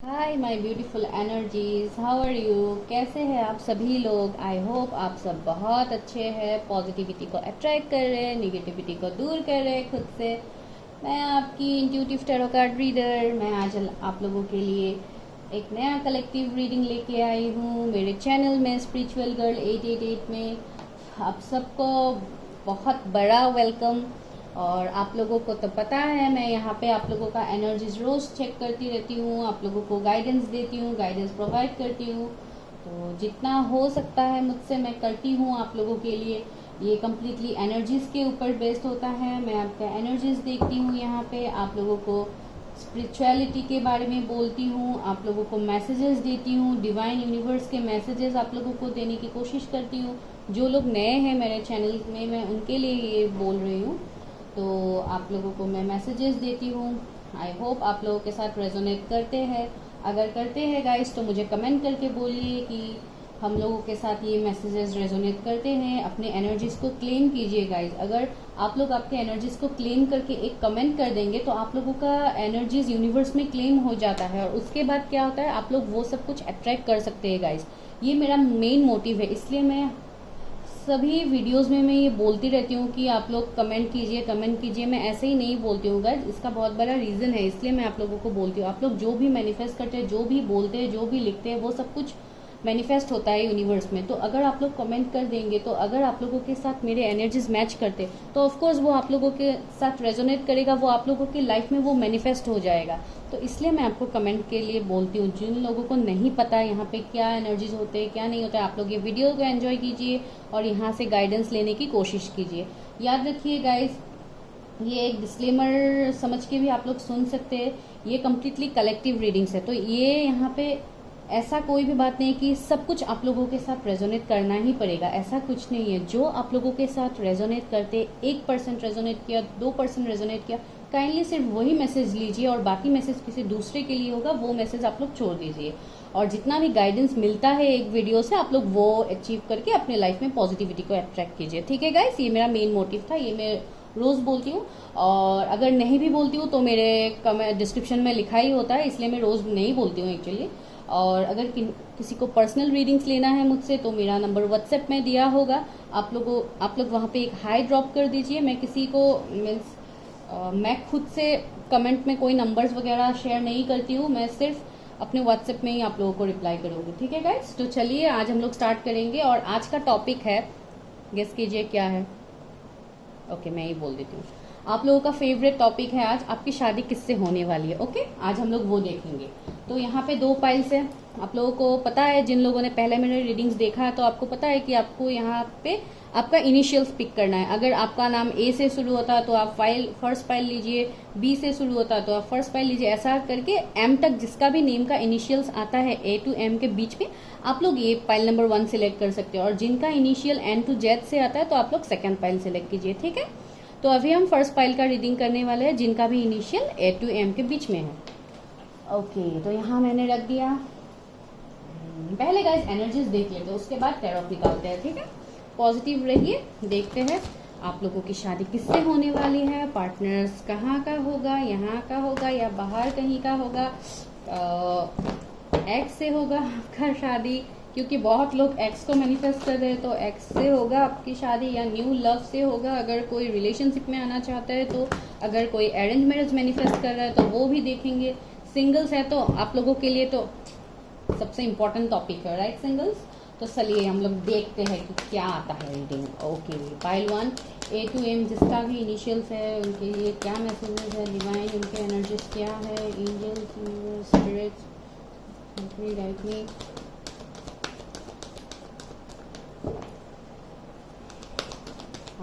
Hi my beautiful energies, how are you? कैसे हैं आप सभी लोग? आई होप आप सब बहुत अच्छे हैं, पॉजिटिविटी को अट्रैक्ट कर रहे हैं, निगेटिविटी को दूर कर रहे हैं खुद से। मैं आपकी इंट्यूटिव टैरो कार्ड रीडर, मैं आज आप लोगों के लिए एक नया कलेक्टिव रीडिंग लेके आई हूँ मेरे चैनल में स्पिरिचुअल गर्ल 888 में। आप सबको बहुत बड़ा वेलकम। और आप लोगों को तो पता है मैं यहाँ पे आप लोगों का एनर्जीज रोज चेक करती रहती हूँ, आप लोगों को गाइडेंस देती हूँ, गाइडेंस प्रोवाइड करती हूँ। तो जितना हो सकता है मुझसे मैं करती हूँ आप लोगों के लिए। ये कम्प्लीटली एनर्जीज के ऊपर बेस्ड होता है। मैं आपका एनर्जीज देखती हूँ यहाँ पे, आप लोगों को स्पिरिचुअलिटी के बारे में बोलती हूँ, आप लोगों को मैसेजेस देती हूँ, डिवाइन यूनिवर्स के मैसेजेस आप लोगों को देने की कोशिश करती हूँ। जो लोग नए हैं मेरे चैनल में, मैं उनके लिए ये बोल रही हूँ। तो आप लोगों को मैं मैसेजेस देती हूँ। आई होप आप लोगों के साथ रेजोनेट करते हैं। अगर करते हैं गाइस तो मुझे कमेंट करके बोलिए कि हम लोगों के साथ ये मैसेजेस रेजोनेट करते हैं। अपने एनर्जीज को क्लेम कीजिए गाइस। अगर आप लोग आपके एनर्जीज को क्लेम करके एक कमेंट कर देंगे तो आप लोगों का एनर्जीज यूनिवर्स में क्लेम हो जाता है, और उसके बाद क्या होता है, आप लोग वो सब कुछ अट्रैक्ट कर सकते हैं गाइस। ये मेरा मेन मोटिव है, इसलिए मैं सभी वीडियोस में मैं ये बोलती रहती हूँ कि आप लोग कमेंट कीजिए, कमेंट कीजिए। मैं ऐसे ही नहीं बोलती हूँ गाइस, इसका बहुत बड़ा रीज़न है, इसलिए मैं आप लोगों को बोलती हूँ। आप लोग जो भी मैनिफेस्ट करते हैं, जो भी बोलते हैं, जो भी लिखते हैं, वो सब कुछ मैनिफेस्ट होता है यूनिवर्स में। तो अगर आप लोग कमेंट कर देंगे, तो अगर आप लोगों के साथ मेरे एनर्जीज मैच करते तो ऑफकोर्स वो आप लोगों के साथ रेजोनेट करेगा, वो आप लोगों की लाइफ में वो मैनिफेस्ट हो जाएगा। तो इसलिए मैं आपको कमेंट के लिए बोलती हूँ। जिन लोगों को नहीं पता यहाँ पे क्या एनर्जीज होते हैं, क्या नहीं होता है, आप लोग ये वीडियो को एंजॉय कीजिए और यहाँ से गाइडेंस लेने की कोशिश कीजिए। याद रखिए गाइज, ये एक डिस्क्लेमर समझ के भी आप लोग सुन सकते हैं, ये कम्प्लीटली कलेक्टिव रीडिंग्स है। तो ये यहाँ पे ऐसा कोई भी बात नहीं है कि सब कुछ आप लोगों के साथ रेजोनेट करना ही पड़ेगा, ऐसा कुछ नहीं है। जो आप लोगों के साथ रेजोनेट करते, 1% रेजोनेट किया, 2% रेजोनेट किया, काइंडली सिर्फ वही मैसेज लीजिए, और बाकी मैसेज किसी दूसरे के लिए होगा, वो मैसेज आप लोग छोड़ दीजिए। और जितना भी गाइडेंस मिलता है एक वीडियो से, आप लोग वो अचीव करके अपने लाइफ में पॉजिटिविटी को अट्रैक्ट कीजिए। ठीक है गाइस, ये मेरा मेन मोटिव था, ये मैं रोज बोलती हूँ। और अगर नहीं भी बोलती हूँ तो मेरे डिस्क्रिप्शन में लिखा ही होता है, इसलिए मैं रोज नहीं बोलती हूँ एक्चुअली। और अगर किसी को पर्सनल रीडिंग्स लेना है मुझसे तो मेरा नंबर व्हाट्सएप में दिया होगा, आप लोग वहाँ पे एक हाई ड्रॉप कर दीजिए। मैं किसी को मीन्स मैं खुद से कमेंट में कोई नंबर्स वगैरह शेयर नहीं करती हूँ, मैं सिर्फ अपने व्हाट्सएप में ही आप लोगों को रिप्लाई करूँगी। ठीक है गाइस, तो चलिए आज हम लोग स्टार्ट करेंगे। और आज का टॉपिक है, गेस कीजिए क्या है। ओके, मैं ही बोल देती हूँ। आप लोगों का फेवरेट टॉपिक है आज, आपकी शादी किससे होने वाली है। ओके, आज हम लोग वो देखेंगे। तो यहाँ पे 2 पाइल्स है, आप लोगों को पता है, जिन लोगों ने पहले मेरे रीडिंग्स देखा है तो आपको पता है कि आपको यहाँ पे आपका इनिशियल्स पिक करना है। अगर आपका नाम ए से शुरू होता है तो आप फर्स्ट पाइल लीजिए, बी से शुरू होता है तो आप फर्स्ट पाइल लीजिए, ऐसा करके एम तक जिसका भी नेम का इनिशियल्स आता है ए टू एम के बीच में, आप लोग ये पाइल नंबर 1 सिलेक्ट कर सकते हो। और जिनका इनिशियल एन टू जेड से आता है तो आप लोग सेकेंड पाइल सिलेक्ट कीजिए। ठीक है, तो अभी हम फर्स्ट पाइल का रीडिंग करने वाले हैं, जिनका भी इनिशियल ए टू एम के बीच में है। ओके, तो यहाँ मैंने रख दिया। पहले गाइस एनर्जीज देख लेते हैं, उसके बाद टैरोट निकालते हैं। ठीक है, पॉजिटिव रहिए। देखते हैं आप लोगों की शादी किससे होने वाली है, पार्टनर्स कहाँ का होगा, यहाँ का होगा या बाहर कहीं का होगा, एक्स से होगा आपका शादी, क्योंकि बहुत लोग एक्स को मैनिफेस्ट कर रहे हैं, तो एक्स से होगा आपकी शादी, या न्यू लव से होगा अगर कोई रिलेशनशिप में आना चाहता है तो, अगर कोई अरेंज मैरिज मैनिफेस्ट कर रहा है तो वो भी देखेंगे। सिंगल्स है तो आप लोगों के लिए तो सबसे इम्पोर्टेंट टॉपिक है, राइट सिंगल्स। तो चलिए हम लोग देखते हैं कि क्या आता है reading. Okay, pile 1 A to M, जिसका भी इनिशियल्स है उनके लिए क्या मैसेजेस है, डिवाइन उनके एनर्जीज क्या है, एंजल्स, स्पिरिट्स, राइट मी।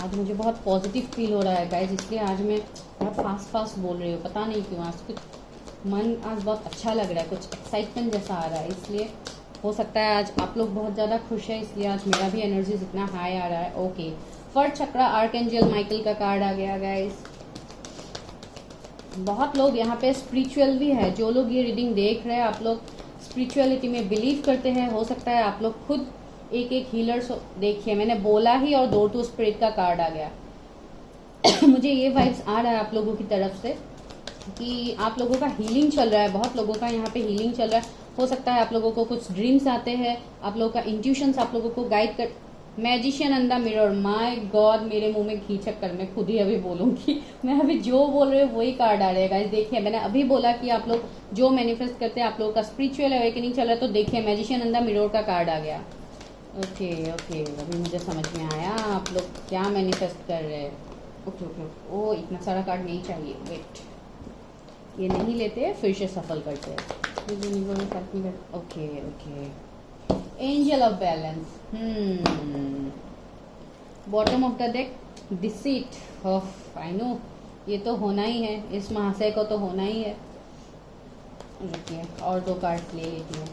आज मुझे बहुत पॉजिटिव फील हो रहा है गाइज, इसलिए आज मैं बहुत फास्ट बोल रही हूँ, पता नहीं क्यों। आज कुछ मन आज बहुत अच्छा लग रहा है, कुछ एक्साइटमेंट जैसा आ रहा है, इसलिए हो सकता है आज आप लोग बहुत ज़्यादा खुश है, इसलिए आज मेरा भी एनर्जीज इतना हाई आ रहा है। ओके, फर्स्ट चक्रा आर्कएंजल माइकल का कार्ड आ गया गाइज। बहुत लोग यहाँ पे स्पिरिचुअल भी है, जो लोग ये रीडिंग देख रहे हैं आप लोग स्पिरिचुअलिटी में बिलीव करते हैं। हो सकता है आप लोग खुद एक हीलर। देखिए मैंने बोला ही और डोर टू स्पिरिट का कार्ड आ गया मुझे ये वाइब्स आ रहा है आप लोगों की तरफ से। कि आप लोगों का हीलिंग चल रहा है, बहुत लोगों का यहाँ पे हीलिंग चल रहा है। हो सकता है आप लोगों को कुछ ड्रीम्स आते हैं, आप लोगों का इंट्यूशंस आप लोगों को गाइड कर। Magician in the mirror, my God, मेरे मुंह में घी चक्कर, मैं खुद ही अभी बोलूंगी। मैं अभी जो बोल रही हूँ वही कार्ड आ रहेगा। देखिए मैंने अभी बोला कि आप लोग जो मैनिफेस्ट करते हैं आप लोगों का स्पिरिचुअल अवेकनिंग चल रहा है, तो देखिए मैजिशियन इन द मिरर का कार्ड आ गया। ओके ओके, अभी मुझे समझ में आया आप लोग क्या मैनिफेस्ट कर रहे हैं। ओके ओके, ओ इतना सारा कार्ड नहीं चाहिए, वेट, ये नहीं लेते, फिर से सफल करते हैं। Okay okay, angel of balance, bottom of the deck, deceit of, I know ये तो होना ही है, इस महाशय को तो होना ही है। रुकिए और दो कार्ड ले लेती हूँ।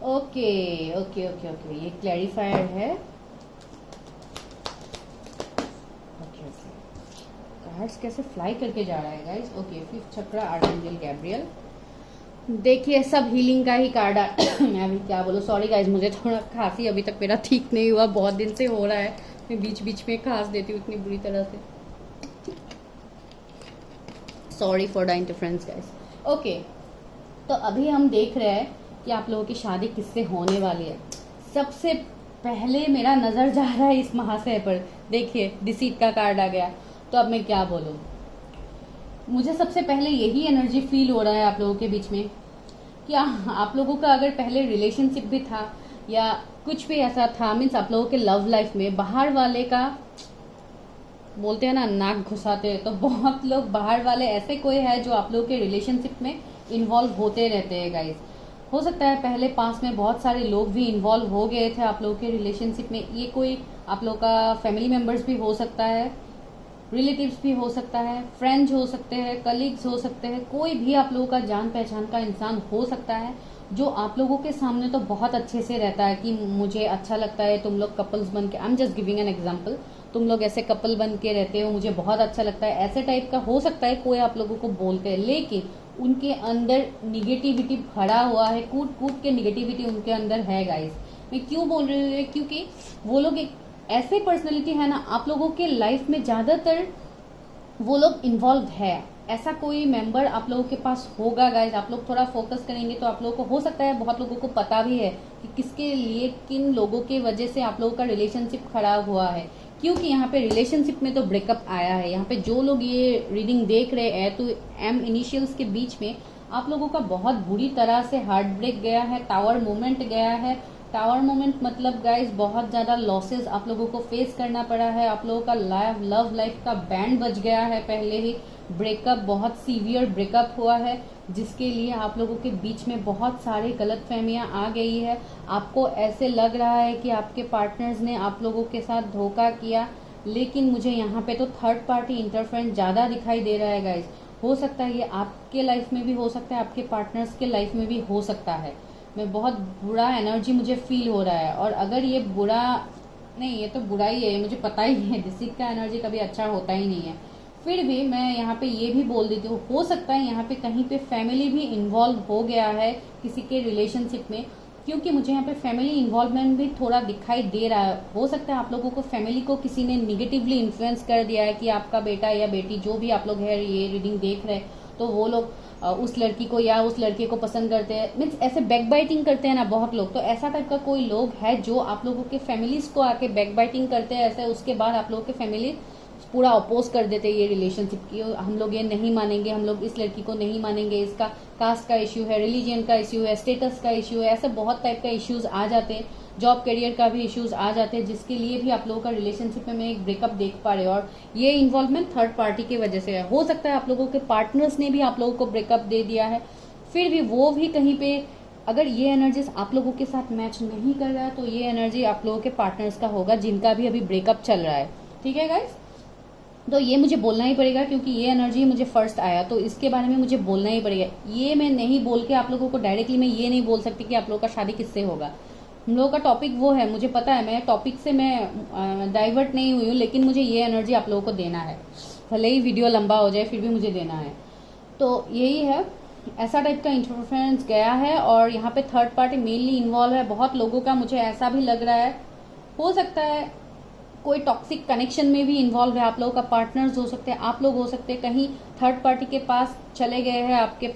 ओके ओके ओके ओके, ये क्लैरिफायर है। ओके ओके, कार्ड्स कैसे फ्लाई करके जा रहा है गाइस। ओके, फिफ्थ चक्र, आर्कएंजल गैब्रियल। देखिए सब हीलिंग का ही कार्ड मैं अभी क्या बोलूँ, सॉरी गाइस, मुझे थोड़ा खांसी अभी तक मेरा ठीक नहीं हुआ, बहुत दिन से हो रहा है, मैं बीच बीच में खांस देती हूँ इतनी बुरी तरह से, sorry for the interference guys. Okay, तो अभी हम देख रहे हैं कि आप लोगों की शादी किससे होने वाली है। सबसे पहले मेरा नज़र जा रहा है इस महाशय पर। देखिए डिसीट का कार्ड आ गया, तो अब मैं क्या बोलूँ, मुझे सबसे पहले यही एनर्जी फील हो रहा है आप लोगों के बीच में कि आप लोगों का अगर पहले रिलेशनशिप भी था या कुछ भी ऐसा था, मीन्स आप लोगों के लव लाइफ में बाहर वाले का, बोलते हैं ना नाक घुसाते हैं, तो बहुत लोग बाहर वाले ऐसे कोई है जो आप लोगों के रिलेशनशिप में इन्वॉल्व होते रहते हैं गाइस। हो सकता है पहले पास में बहुत सारे लोग भी इन्वॉल्व हो गए थे आप लोगों के रिलेशनशिप में। ये कोई आप लोगों का फैमिली मेम्बर्स भी हो सकता है, रिलेटिव्स भी हो सकता है, फ्रेंड्स हो सकते हैं, कलीग्स हो सकते हैं, कोई भी आप लोगों का जान पहचान का इंसान हो सकता है जो आप लोगों के सामने तो बहुत अच्छे से रहता है कि मुझे अच्छा लगता है तुम लोग कपल्स बन के, I am just giving an example, तुम लोग ऐसे कपल बन के रहते हो, मुझे बहुत अच्छा लगता है, ऐसे टाइप का हो सकता है कोई आप लोगों को बोलते हैं, लेकिन उनके अंदर निगेटिविटी भरा हुआ है, कूट कूट के निगेटिविटी उनके अंदर है गाइस। मैं क्यों बोल रही हूँ, क्योंकि वो लोग एक ऐसे पर्सनैलिटी है ना आप लोगों के लाइफ में, ज्यादातर वो लोग इन्वॉल्व है, ऐसा कोई मेंबर आप लोगों के पास होगा गाइस। आप लोग थोड़ा फोकस करेंगे तो आप लोगों को हो सकता है, बहुत लोगों को पता भी है कि किसके लिए, किन लोगों के वजह से आप लोगों का रिलेशनशिप खराब हुआ है, क्योंकि यहाँ पे रिलेशनशिप में तो ब्रेकअप आया है। यहाँ पे जो लोग ये रीडिंग देख रहे हैं तो एम इनिशियल्स के बीच में आप लोगों का बहुत बुरी तरह से हार्ट ब्रेक गया है, टावर मोमेंट गया है। टावर मोमेंट मतलब गाइस बहुत ज़्यादा लॉसेस आप लोगों को फेस करना पड़ा है, आप लोगों का लव लाइफ का बैंड बज गया है, पहले ही ब्रेकअप, बहुत सीवियर ब्रेकअप हुआ है, जिसके लिए आप लोगों के बीच में बहुत सारी गलतफहमियां आ गई है। आपको ऐसे लग रहा है कि आपके पार्टनर्स ने आप लोगों के साथ धोखा किया, लेकिन मुझे यहाँ पे तो थर्ड पार्टी इंटरफेरेंस ज़्यादा दिखाई दे रहा है गाइस। हो सकता है ये आपके लाइफ में भी हो सकता है, आपके पार्टनर्स के लाइफ में भी हो सकता है। मैं बहुत बुरा एनर्जी मुझे फील हो रहा है, और अगर ये बुरा नहीं, ये तो बुरा ही है, मुझे पता ही है, डिसीट का एनर्जी कभी अच्छा होता ही नहीं है, फिर भी मैं यहाँ पे ये भी बोल देती हूँ, हो सकता है यहाँ पे कहीं पे फैमिली भी इन्वॉल्व हो गया है किसी के रिलेशनशिप में, क्योंकि मुझे यहाँ पे फैमिली इन्वॉल्वमेंट भी थोड़ा दिखाई दे रहा है। हो सकता है आप लोगों को फैमिली को किसी ने निगेटिवली इन्फ्लुएंस कर दिया है कि आपका बेटा या बेटी, जो भी आप लोग है ये रीडिंग देख रहे हैं, तो वो लोग उस लड़की को या उस लड़के को पसंद करते हैं, मीन्स ऐसे बैक बाइटिंग करते हैं ना बहुत लोग, तो ऐसा टाइप का कोई लोग है जो आप लोगों के फैमिलीज को आके बैक बाइटिंग करते हैं ऐसे, उसके बाद आप लोगों के फैमिली पूरा अपोज कर देते हैं ये रिलेशनशिप की, हम लोग ये नहीं मानेंगे, हम लोग इस लड़की को नहीं मानेंगे, इसका कास्ट का इश्यू है, रिलीजन का इश्यू है, स्टेटस का इश्यू है, ऐसे बहुत टाइप का इश्यूज आ जाते हैं, जॉब करियर का भी इश्यूज आ जाते हैं, जिसके लिए भी आप लोगों का रिलेशनशिप में मैं एक ब्रेकअप देख पा रहे हो, और ये इन्वॉल्वमेंट थर्ड पार्टी की वजह से है। हो सकता है आप लोगों के पार्टनर्स ने भी आप लोगों को ब्रेकअप दे दिया है, फिर भी वो भी कहीं पे, अगर ये एनर्जीज आप लोगों के साथ मैच नहीं कर रहा है तो ये एनर्जी आप लोगों के पार्टनर्स का होगा जिनका भी अभी ब्रेकअप चल रहा है। ठीक है गाइस, तो ये मुझे बोलना ही पड़ेगा क्योंकि ये एनर्जी मुझे फर्स्ट आया, तो इसके बारे में मुझे बोलना ही पड़ेगा। ये मैं नहीं बोल के आप लोगों को डायरेक्टली मैं ये नहीं बोल सकती कि आप लोगों का शादी किससे होगा। हम लोगों का टॉपिक वो है, मुझे पता है, मैं टॉपिक से मैं डाइवर्ट नहीं हुई हूँ, लेकिन मुझे ये एनर्जी आप लोगों को देना है, भले ही वीडियो लंबा हो जाए फिर भी मुझे देना है। तो यही है, ऐसा टाइप का इंटरफेरेंस गया है और यहाँ पे थर्ड पार्टी मेनली इन्वॉल्व है बहुत लोगों का, मुझे ऐसा भी लग रहा है। हो सकता है कोई टॉक्सिक कनेक्शन में भी इन्वॉल्व है, आप लोगों का पार्टनर्स हो सकते हैं, आप लोग हो सकते हैं कहीं थर्ड पार्टी के पास चले गए हैं, आपके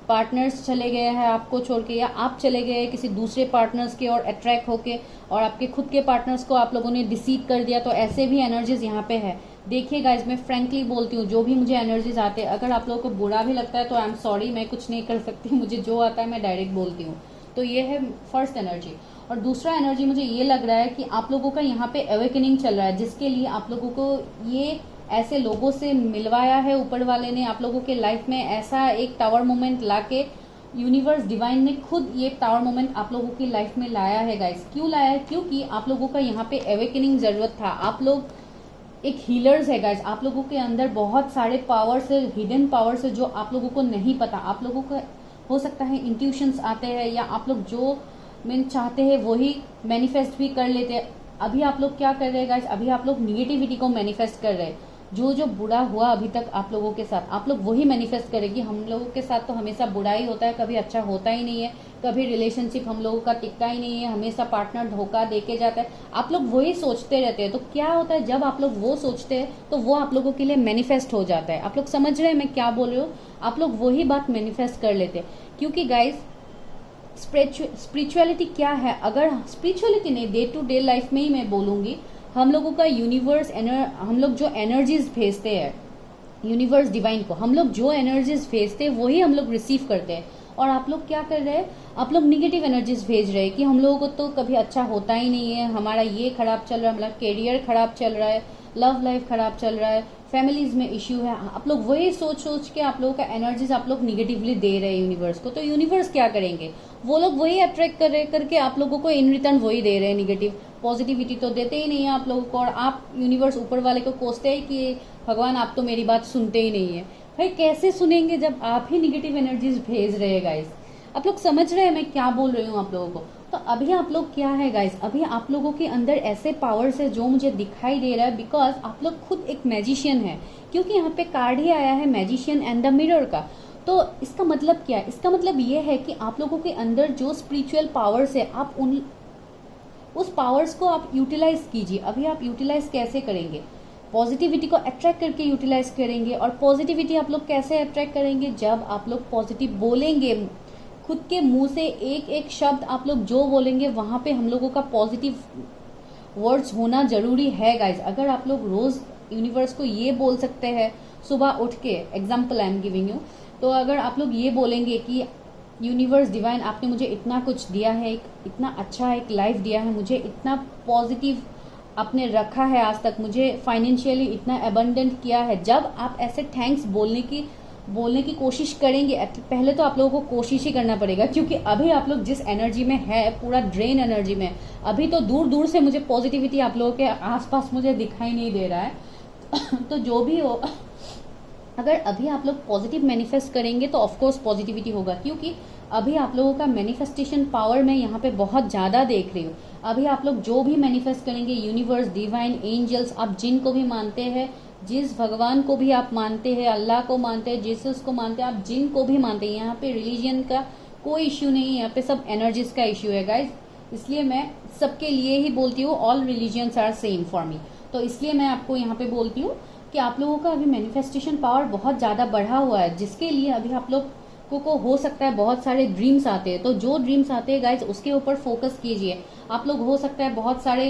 पार्टनर्स चले गए हैं आपको छोड़ के, या आप चले गए किसी दूसरे पार्टनर्स के और अट्रैक्ट होके और आपके खुद के पार्टनर्स को आप लोगों ने डिसीव कर दिया। तो ऐसे भी एनर्जीज यहाँ पे है। देखिए गाइज, मैं फ्रेंकली बोलती हूँ, जो भी मुझे एनर्जीज आते हैं, अगर आप लोगों को बुरा भी लगता है तो आई एम सॉरी, मैं कुछ नहीं कर सकती, मुझे जो आता है मैं डायरेक्ट बोलती हूँ। तो ये है फर्स्ट एनर्जी। और दूसरा एनर्जी मुझे ये लग रहा है कि आप लोगों का यहाँ पे अवेकनिंग चल रहा है, जिसके लिए आप लोगों को ये ऐसे लोगों से मिलवाया है ऊपर वाले ने, आप लोगों के लाइफ में ऐसा एक टावर मोमेंट लाके यूनिवर्स डिवाइन ने खुद ये टावर मोमेंट आप लोगों की लाइफ में लाया है गाइस। क्यों लाया है? क्योंकि आप लोगों का यहाँ पे अवेकनिंग जरूरत था। आप लोग एक हीलर्स है गाइस, आप लोगों के अंदर बहुत सारे पावर्स है, हिडन पावर्स है जो आप लोगों को नहीं पता। आप लोगों का हो सकता है इंट्यूशंस आते हैं, या आप लोग जो मैं चाहते हैं वही मैनिफेस्ट भी कर लेते हैं। अभी आप लोग क्या कर रहे हैं गाइस? अभी आप लोग निगेटिविटी को मैनिफेस्ट कर रहे हैं। जो जो बुरा हुआ अभी तक आप लोगों के साथ, आप लोग वही मैनिफेस्ट करेगी। हम लोगों के साथ तो हमेशा बुरा ही होता है, कभी अच्छा होता ही नहीं है, कभी रिलेशनशिप हम लोगों का टिकता ही नहीं है, हमेशा पार्टनर धोखा देके जाता है। आप लोग वही सोचते रहते हैं। तो क्या होता है, जब आप लोग वो सोचते हैं तो वो आप लोगों के लिए मैनिफेस्ट हो जाता है। आप लोग समझ रहे हैं मैं क्या बोल रही हूँ? आप लोग वही बात मैनिफेस्ट कर लेते हैं। क्योंकि गाइज, स्पिरिचुअलिटी क्या है? अगर स्पिरिचुअलिटी नहीं, डे टू डे लाइफ में ही मैं बोलूंगी, हम लोगों का यूनिवर्स हम लोग जो एनर्जीज भेजते हैं यूनिवर्स डिवाइन को, हम लोग जो एनर्जीज भेजते हैं वही हम लोग रिसीव करते हैं। और आप लोग क्या कर रहे हैं? आप लोग निगेटिव एनर्जीज भेज रहे हैं कि हम लोगों को तो कभी अच्छा होता ही नहीं है, हमारा ये खराब चल रहा है, हमारा करियर खराब चल रहा है, लव लाइफ खराब चल रहा है, फैमिलीज में इश्यू है। आप लोग वही सोच सोच के आप लोगों का एनर्जीज आप लोग निगेटिवली दे रहे हैं यूनिवर्स को। तो यूनिवर्स क्या करेंगे? वो लोग वही अट्रैक्ट करके आप लोगों को इन रिटर्न वही दे रहे हैं निगेटिव। पॉजिटिविटी तो देते ही नहीं है आप लोगों को। और आप यूनिवर्स ऊपर वाले को कोसते हैं कि भगवान आप तो मेरी बात सुनते ही नहीं है। भाई कैसे सुनेंगे जब आप ही निगेटिव एनर्जीज भेज रहे हैं गाइस? आप लोग समझ रहे हैं मैं क्या बोल रही हूँ आप लोगों को? तो अभी आप लोग क्या है गाइस, अभी आप लोगों के अंदर ऐसे पावर्स है जो मुझे दिखाई दे रहा है, बिकॉज आप लोग खुद एक मैजिशियन है। क्योंकि यहाँ पे कार्ड ही आया है मैजिशियन एंड द मिरर का। तो इसका मतलब क्या है? इसका मतलब ये है कि आप लोगों के अंदर जो स्पिरिचुअल पावर्स है, आप उस पावर्स को आप यूटिलाइज कीजिए। अभी आप यूटिलाइज कैसे करेंगे? पॉजिटिविटी को अट्रैक्ट करके यूटिलाइज करेंगे। और पॉजिटिविटी आप लोग कैसे अट्रैक्ट करेंगे? जब आप लोग पॉजिटिव बोलेंगे, खुद के मुंह से एक एक शब्द आप लोग जो बोलेंगे वहां पे हम लोगों का पॉजिटिव वर्ड्स होना जरूरी है गाइज। अगर आप लोग रोज यूनिवर्स को ये बोल सकते हैं सुबह उठ के, example I am giving you, तो अगर आप लोग ये बोलेंगे कि यूनिवर्स डिवाइन आपने मुझे इतना कुछ दिया है, इतना अच्छा एक लाइफ दिया है, मुझे इतना पॉजिटिव आपने रखा है आज तक, मुझे फाइनेंशियली इतना अबंडेंट किया है। जब आप ऐसे थैंक्स बोलने की कोशिश करेंगे, पहले तो आप लोगों को कोशिश ही करना पड़ेगा, क्योंकि अभी आप लोग जिस एनर्जी में है, पूरा ड्रेन एनर्जी में, अभी तो दूर दूर से मुझे पॉजिटिविटी आप लोगों के आसपास मुझे दिखाई नहीं दे रहा है। तो जो भी हो, अगर अभी आप लोग पॉजिटिव मैनिफेस्ट करेंगे तो ऑफकोर्स पॉजिटिविटी होगा। क्योंकि अभी आप लोगों का मैनिफेस्टेशन पावर मैं यहाँ पे बहुत ज्यादा देख रही हूँ। अभी आप लोग जो भी मैनिफेस्ट करेंगे, यूनिवर्स, डिवाइन, एंजल्स, आप जिनको भी मानते हैं, जिस भगवान को भी आप मानते हैं, अल्लाह को मानते हैं, जीसस को मानते हैं, आप जिन को भी मानते हैं, यहाँ पे रिलीजन का कोई इश्यू नहीं है, यहाँ पे सब एनर्जीज का इश्यू है गाइज। इसलिए मैं सबके लिए ही बोलती हूँ, all religions are same for me. तो इसलिए मैं आपको यहाँ पे बोलती हूँ कि आप लोगों का अभी मैनिफेस्टेशन पावर बहुत ज्यादा बढ़ा हुआ है, जिसके लिए अभी आप लोग को हो सकता है बहुत सारे ड्रीम्स आते हैं। तो जो ड्रीम्स आते हैं गाइज, उसके ऊपर फोकस कीजिए। आप लोग हो सकता है बहुत सारे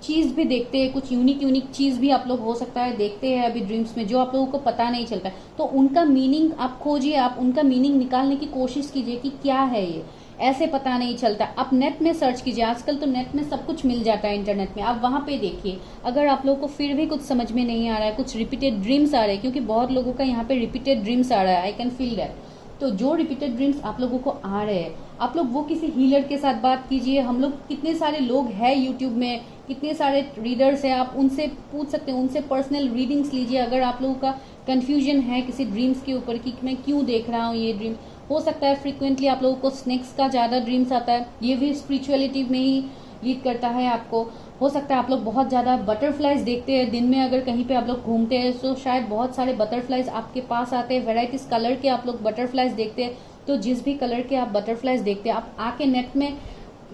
चीज भी देखते हैं, कुछ यूनिक चीज भी आप लोग हो सकता है देखते हैं अभी ड्रीम्स में, जो आप लोगों को पता नहीं चलता है। तो उनका मीनिंग आप खोजिए, आप उनका मीनिंग निकालने की कोशिश कीजिए कि क्या है ये, ऐसे पता नहीं चलता। आप नेट में सर्च कीजिए, आजकल तो नेट में सब कुछ मिल जाता है इंटरनेट में, आप वहां पे देखिए। अगर आप लोगों को फिर भी कुछ समझ में नहीं आ रहा है, कुछ रिपीटेड ड्रीम्स आ रहे हैं, क्योंकि बहुत लोगों का यहाँ पे रिपीटेड ड्रीम्स आ रहा है, आई कैन फील दैट। तो जो रिपीटेड ड्रीम्स आप लोगों को आ रहे हैं, आप लोग वो किसी हीलर के साथ बात कीजिए। हम लोग कितने सारे लोग हैं यूट्यूब में, कितने सारे रीडर्स हैं, आप उनसे पूछ सकते हैं, उनसे पर्सनल रीडिंग्स लीजिए। अगर आप लोगों का कंफ्यूजन है किसी ड्रीम्स के ऊपर कि मैं क्यों देख रहा हूँ ये ड्रीम, हो सकता है फ्रीक्वेंटली आप लोगों को स्नेक्स का ज्यादा ड्रीम्स आता है, ये भी स्पिरिचुअलिटी में ही लीड करता है आपको। हो सकता है आप लोग बहुत ज़्यादा बटरफ्लाइज देखते हैं दिन में, अगर कहीं पे आप लोग घूमते हैं तो शायद बहुत सारे बटरफ्लाइज आपके पास आते हैं, वेराइटीज कलर के आप लोग बटरफ्लाइज देखते हैं। तो जिस भी कलर के आप बटरफ्लाइज देखते हैं, आप आके नेट में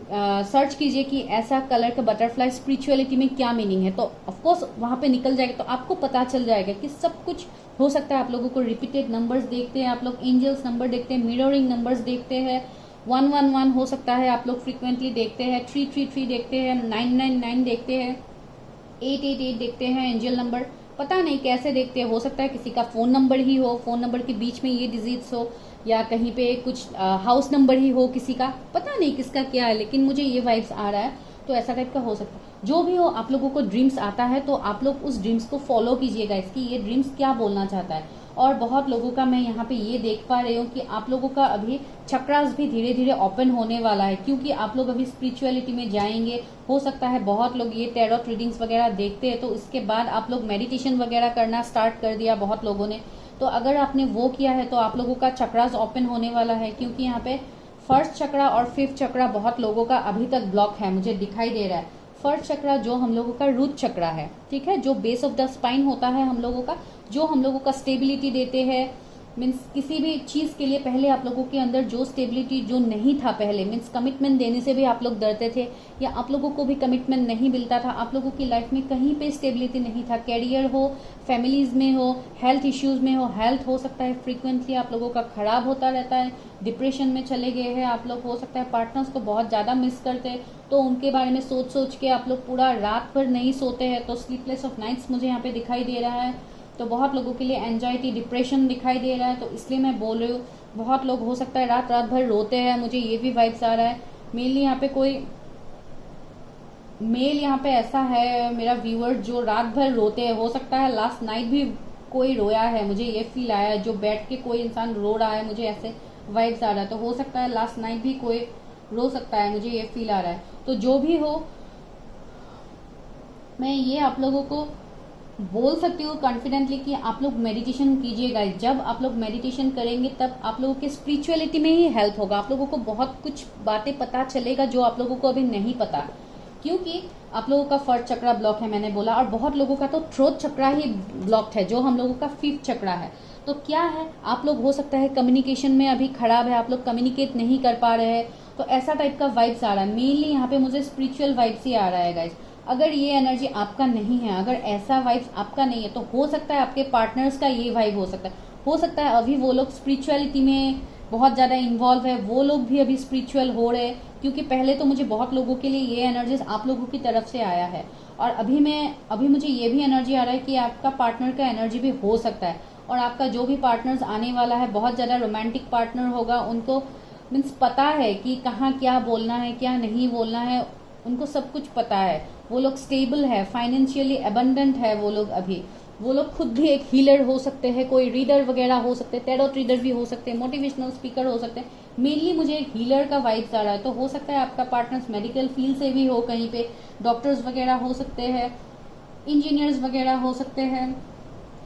सर्च कीजिए कि ऐसा कलर का बटरफ्लाई स्पिरिचुअलिटी में क्या मीनिंग है, तो ऑफकोर्स वहां पे निकल जाएगा, तो आपको पता चल जाएगा कि सब कुछ हो सकता है। आप लोगों को रिपीटेड नंबर्स देखते हैं, आप लोग एंजल्स नंबर देखते हैं, मिररिंग नंबर्स देखते हैं, 111 हो सकता है आप लोग फ्रीक्वेंटली देखते हैं, 333 देखते हैं, 999 देखते हैं, 888 देखते हैं एंजल नंबर। पता नहीं कैसे देखते हैं, हो सकता है किसी का फोन नंबर ही हो, फोन नंबर के बीच में ये डिजीज हो, या कहीं पे कुछ हाउस नंबर ही हो किसी का, पता नहीं किसका क्या है, लेकिन मुझे ये वाइब्स आ रहा है, तो ऐसा टाइप का हो सकता है। जो भी हो, आप लोगों को ड्रीम्स आता है तो आप लोग उस ड्रीम्स को फॉलो कीजिएगा, इसकी ये ड्रीम्स क्या बोलना चाहता है। और बहुत लोगों का मैं यहाँ पे ये देख पा रही हूँ कि आप लोगों का अभी चक्रास भी धीरे धीरे ओपन होने वाला है, क्योंकि आप लोग अभी स्पिरिचुअलिटी में जाएंगे। हो सकता है बहुत लोग ये टैरोट रीडिंग्स वगैरह देखते हैं, तो इसके बाद आप लोग मेडिटेशन वगैरह करना स्टार्ट कर दिया बहुत लोगों ने। तो अगर आपने वो किया है तो आप लोगों का चक्रास ओपन होने वाला है, क्योंकि यहाँ पे फर्स्ट चक्रा और फिफ्थ चक्रा बहुत लोगों का अभी तक ब्लॉक है, मुझे दिखाई दे रहा है। फर्स्ट चक्रा जो हम लोगों का रूट चक्रा है, ठीक है, जो बेस ऑफ द स्पाइन होता है हम लोगों का, जो हम लोगों का स्टेबिलिटी देते हैं। मीन्स किसी भी चीज के लिए पहले आप लोगों के अंदर जो स्टेबिलिटी जो नहीं था पहले, मीन्स कमिटमेंट देने से भी आप लोग डरते थे, या आप लोगों को भी कमिटमेंट नहीं मिलता था, आप लोगों की लाइफ में कहीं पे स्टेबिलिटी नहीं था, कैरियर हो, फैमिलीज में हो, हेल्थ इश्यूज में हो, हेल्थ हो सकता है फ्रीक्वेंटली आप लोगों का खराब होता रहता है, डिप्रेशन में चले गए हैं आप लोग, हो सकता है पार्टनर्स को बहुत ज्यादा मिस करते हैं, तो उनके बारे में सोच सोच के आप लोग पूरा रात भर नहीं सोते हैं, तो स्लीपलेस ऑफ नाइट्स मुझे यहाँ पे दिखाई दे रहा है। तो बहुत लोगों के लिए एंजाइटी डिप्रेशन दिखाई दे रहा है, तो इसलिए मैं बोल रही हूँ बहुत लोग हो सकता है रात रात भर रोते हैं, मुझे ये भी वाइब्स आ रहा है। मेनली यहाँ पे कोई मेल यहाँ पे ऐसा है मेरा व्यूअर जो रात भर रोते हैं, हो सकता है लास्ट नाइट भी कोई रोया है, मुझे ये फील आया है, जो बैठ के कोई इंसान रो रहा है, मुझे ऐसे वाइब्स आ रहा है। तो हो सकता है लास्ट नाइट भी कोई रो सकता है, मुझे ये फील आ रहा है। तो जो भी हो, मैं ये आप लोगों को बोल सकती हूँ कॉन्फिडेंटली कि आप लोग मेडिटेशन कीजिएगा। जब आप लोग मेडिटेशन करेंगे तब आप लोगों के स्पिरिचुअलिटी में ही हेल्प होगा, आप लोगों को बहुत कुछ बातें पता चलेगा जो आप लोगों को अभी नहीं पता, क्योंकि आप लोगों का फर्स्ट चक्रा ब्लॉक है मैंने बोला, और बहुत लोगों का तो थ्रोट चक्रा ही ब्लॉक्ड है, जो हम लोगों का फिफ्थ चक्रा है। तो क्या है, आप लोग हो सकता है कम्युनिकेशन में अभी खराब है, आप लोग कम्युनिकेट नहीं कर पा रहे हैं, तो ऐसा टाइप का वाइब्स आ रहा है। मेनली यहाँ पे मुझे स्पिरिचुअल वाइब्स ही आ रहा है गाइस। अगर ये एनर्जी आपका नहीं है, अगर ऐसा वाइब्स आपका नहीं है, तो हो सकता है आपके पार्टनर्स का ये वाइब हो सकता है अभी वो लोग स्पिरिचुअलिटी में बहुत ज्यादा इन्वॉल्व है, वो लोग भी अभी स्पिरिचुअल हो रहे हैं, क्योंकि पहले तो मुझे बहुत लोगों के लिए ये एनर्जीज आप लोगों की तरफ से आया है, और अभी मुझे ये भी एनर्जी आ रहा है कि आपका पार्टनर का एनर्जी भी हो सकता है, और आपका जो भी पार्टनर्स आने वाला है बहुत ज्यादा रोमांटिक पार्टनर होगा, उनको मीन्स पता है कि कहाँ क्या बोलना है क्या नहीं बोलना है, उनको सब कुछ पता है, वो लोग स्टेबल है, फाइनेंशियली एबंडेंट है वो लोग अभी, वो लोग खुद भी एक हीलर हो सकते हैं, कोई रीडर वगैरह हो सकते हैं, टैरोट रीडर भी हो सकते हैं, मोटिवेशनल स्पीकर हो सकते हैं। मेनली मुझे एक हीलर का वाइब्स आ रहा है, तो हो सकता है आपका पार्टनर्स मेडिकल फील्ड से भी हो, कहीं पे डॉक्टर्स वगैरह हो सकते हैं, इंजीनियर्स वगैरह हो सकते हैं,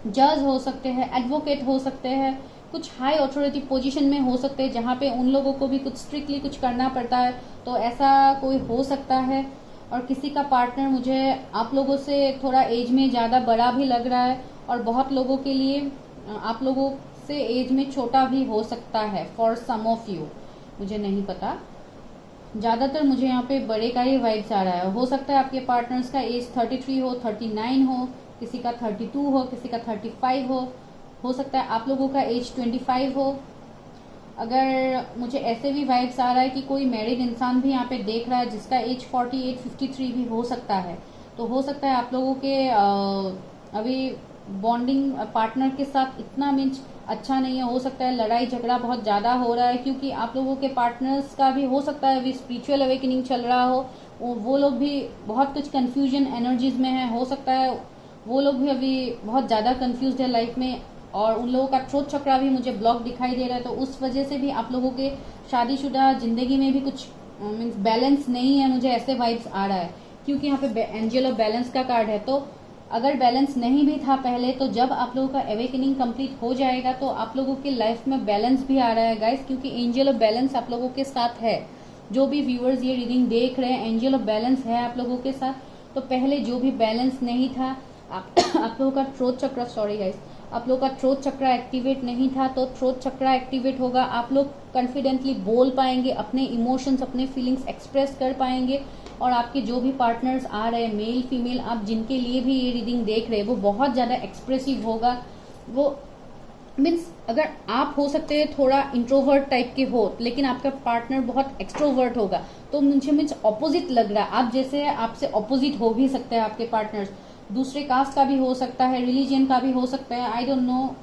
जज हो सकते हैं, एडवोकेट हो सकते हैं, कुछ हाई अथॉरिटी पोजीशन में हो सकते हैं, जहाँ पे उन लोगों को भी कुछ स्ट्रिक्टली कुछ करना पड़ता है, तो ऐसा कोई हो सकता है। और किसी का पार्टनर मुझे आप लोगों से थोड़ा एज में ज़्यादा बड़ा भी लग रहा है, और बहुत लोगों के लिए आप लोगों से एज में छोटा भी हो सकता है, फॉर सम ऑफ यू, मुझे नहीं पता, ज़्यादातर मुझे यहाँ पे बड़े का ही वाइब्स आ रहा है। हो सकता है आपके पार्टनर्स का एज 33 हो, 39 हो, किसी का 32 हो, किसी का 35 हो सकता है आप लोगों का एज 25 हो। अगर मुझे ऐसे भी वाइब्स आ रहा है कि कोई मैरिड इंसान भी यहाँ पे देख रहा है जिसका एज 48, 53 भी हो सकता है, तो हो सकता है आप लोगों के अभी बॉन्डिंग पार्टनर के साथ इतना मीन्स अच्छा नहीं है, हो सकता है लड़ाई झगड़ा बहुत ज्यादा हो रहा है, क्योंकि आप लोगों के पार्टनर्स का भी हो सकता है अभी स्पिरिचुअल अवेकनिंग चल रहा हो, वो लोग भी बहुत कुछ कंफ्यूजन एनर्जीज में है, हो सकता है वो लोग भी अभी बहुत ज्यादा कंफ्यूज है लाइफ में, और उन लोगों का थ्रोट चक्रा भी मुझे ब्लॉक दिखाई दे रहा है, तो उस वजह से भी आप लोगों के शादीशुदा जिंदगी में भी कुछ मीन्स बैलेंस नहीं है, मुझे ऐसे वाइब्स आ रहा है, क्योंकि यहाँ पे एंजल ऑफ बैलेंस का कार्ड है। तो अगर बैलेंस नहीं भी था पहले, तो जब आप लोगों का अवेकनिंग कंप्लीट हो जाएगा तो आप लोगों की लाइफ में बैलेंस भी आ रहा है गाइस, क्योंकि एंजल ऑफ बैलेंस आप लोगों के साथ है। जो भी व्यूअर्स ये रीडिंग देख रहे हैं, एंजल ऑफ बैलेंस है आप लोगों के साथ, तो पहले जो भी बैलेंस नहीं था, आप लोगों का थ्रोट चक्र, सॉरी गाइस, आप लोगों का थ्रोट चक्र एक्टिवेट नहीं था, तो थ्रोट चक्र एक्टिवेट होगा। आप लोग कॉन्फिडेंटली बोल पाएंगे, अपने इमोशंस, अपने फीलिंग्स एक्सप्रेस कर पाएंगे। और आपके जो भी पार्टनर्स आ रहे हैं, मेल फीमेल, आप जिनके लिए भी ये रीडिंग देख रहे हैं, वो बहुत ज़्यादा एक्सप्रेसिव होगा। वो मीन्स अगर आप हो सकते हैं थोड़ा इंट्रोवर्ट टाइप के हो, लेकिन आपका पार्टनर बहुत एक्सट्रोवर्ट होगा, तो मुझे मीन्स ऑपोजिट लग रहा है। आप जैसे है, आपसे ऑपोजिट हो भी सकते हैं आपके पार्टनर्स, दूसरे कास्ट का भी हो सकता है, रिलीजन का भी हो सकता है, आई डोंट नो,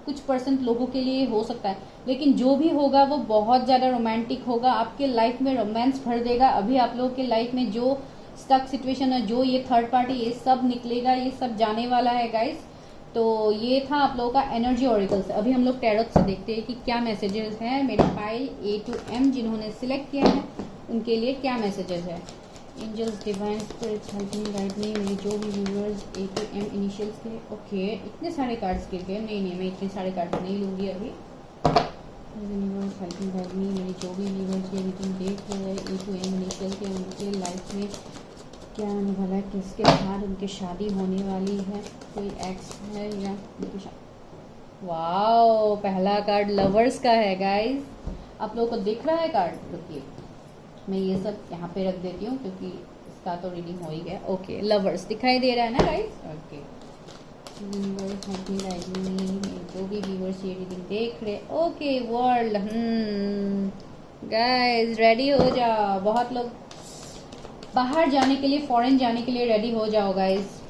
कुछ परसेंट लोगों के लिए हो सकता है, लेकिन जो भी होगा वो बहुत ज़्यादा रोमांटिक होगा, आपके लाइफ में रोमांस भर देगा। अभी आप लोगों के लाइफ में जो स्टक सिचुएशन है, जो ये थर्ड पार्टी, ये सब निकलेगा, ये सब जाने वाला है गाइस। तो ये था आप लोगों का एनर्जी ऑरिकल से। अभी हम लोग टैरोट से देखते हैं कि क्या मैसेजेस हैं मेरे फाइल A to M जिन्होंने सिलेक्ट किया है, उनके लिए क्या मैसेजेस है। Angels, divine spirits, help me, guide me, मेरे जो भी viewers A to M initials के। ओके, इतने सारे कार्ड्स गिर गए। नहीं, मैं इतने सारे कार्ड्स नहीं लूँगी अभी। Universe, help me, guide me, मेरे जो भी व्यूअर्स ये मीटिंग देख रहे हैं A to M इनिशियल के, उनके लाइफ में क्या आने वाला है, किसके साथ उनकी शादी होने वाली है, कोई एक्स है या उनकी शादी। वाओ, पहला कार्ड लवर्स का है गाइस। आप लोगों को दिख रहा है कार्ड? रुकिए, मैं ये सब यहाँ पे रख देती हूँ क्योंकि इसका तो रीडिंग हो ही गया। ओके, लवर्स दिखाई दे रहा है ना guys? Okay, viewers, help me, guide मी, जो भी व्यूअर्स ये रीडिंग देख रहे, ओके, वर्ल्ड, गाइस रेडी हो जाओ। बहुत लोग बाहर जाने के लिए, फॉरेन जाने के लिए रेडी हो जाओ गाइस।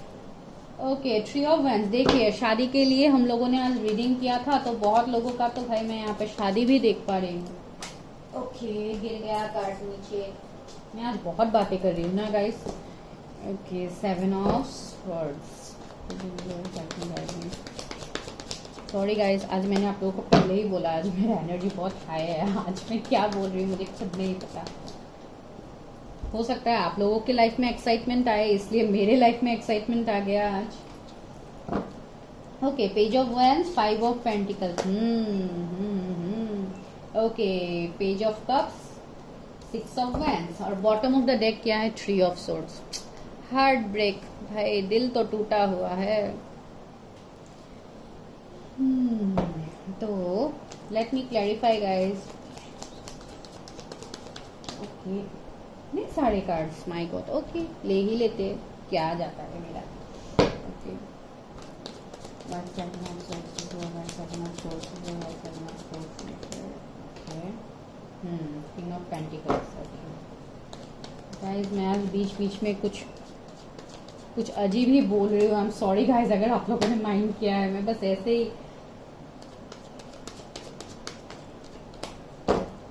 Okay, 3 of wands. देखिए, शादी के लिए हम लोगों ने आज रीडिंग किया था, तो बहुत लोगों का तो भाई मैं यहाँ पे शादी भी देख पा रही हूँ। ओके, गिर गया कार्ड नीचे। मैं आज बहुत बातें कर रही हूँ ना guys. Okay, 7 of swords. Sorry guys, आज मैंने आप लोगों को पहले ही बोला, आज मेरा एनर्जी बहुत हाई है। आज मैं क्या बोल रही हूँ मुझे खुद नहीं पता। हो सकता है आप लोगों के लाइफ में एक्साइटमेंट आए, इसलिए मेरे लाइफ में एक्साइटमेंट आ गया आज। Okay, page of wands, 5 of pentacles. Okay, page of cups, 6 of wands, और बॉटम ऑफ द डेक क्या है? 3 ऑफ सोर्ड्स। हार्ट ब्रेक, भाई दिल तो टूटा हुआ है। तो let me clarify guys. Okay, नहीं सारे कार्ड्स, माय गॉड। ओके, ले ही लेते, क्या आ जाता है मेरा। Okay, king of pentacles. Guys, मैं आज बीच बीच में कुछ अजीब ही बोल रही हूँ। आई एम सॉरी गाइस अगर आप लोगों ने माइंड किया है। मैं बस ऐसे ही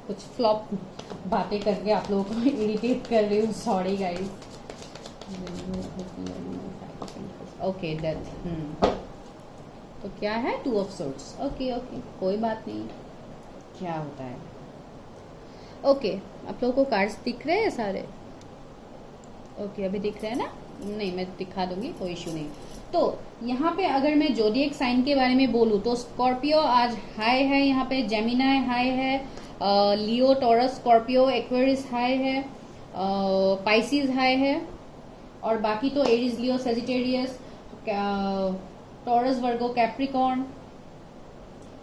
कुछ फ्लॉप बातें करके आप लोगों को इरिटेट कर रही हूँ, सॉरी गाइस। Okay, death. तो क्या है? 2 ऑफ सोर्ड्स। ओके, कोई बात नहीं, क्या होता है। ओके, आप लोगों को कार्ड्स दिख रहे हैं सारे? ओके, अभी दिख रहे हैं ना? नहीं, मैं दिखा दूंगी, कोई इशू नहीं। तो यहाँ पे अगर मैं जोडिएक साइन के बारे में बोलूँ तो स्कॉर्पियो आज हाई है, यहाँ पे जेमिनाई हाई है, Leo, Taurus, Scorpio, Aquarius high है, पाइसिस हाई है, और बाकी तो Aries, Leo, Sagittarius, Taurus, Virgo, Capricorn,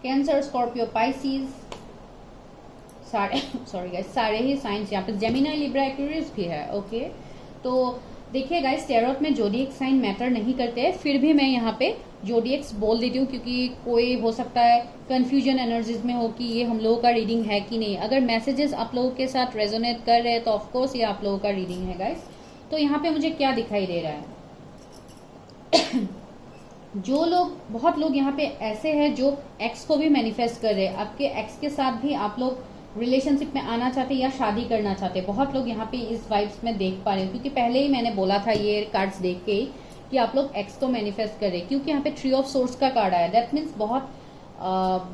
Cancer, Scorpio, Pisces, sorry guys, सारे ही साइंस यहाँ पे, जेमिनाई, लिब्रा, एक्वेरियस भी है। ओके, तो देखिए गाइस, टैरोट में जोडिएक साइन मैटर नहीं करते हैं, फिर भी मैं यहाँ पे जोडिएक्स बोल देती हूँ क्योंकि कोई हो सकता है कंफ्यूजन एनर्जीज में हो कि ये हम लोगों का रीडिंग है कि नहीं। अगर मैसेजेस आप लोगों के साथ रेजोनेट कर रहे हैं तो ऑफकोर्स ये आप लोगों का रीडिंग है गाइस। तो यहाँ पे मुझे क्या दिखाई दे रहा है जो लोग, बहुत लोग यहाँ पे ऐसे हैं जो एक्स को भी मैनिफेस्ट कर रहे हैं। आपके एक्स के साथ भी आप लोग रिलेशनशिप में आना चाहते या शादी करना चाहते, बहुत लोग यहाँ पे इस वाइब्स में देख पा रहे हैं। क्योंकि पहले ही मैंने बोला था ये कार्ड्स देख के ही कि आप लोग एक्स को मैनिफेस्ट कर रहे हैं, क्योंकि यहाँ पे 3 ऑफ सोर्स का कार्ड आया। दैट मीन्स बहुत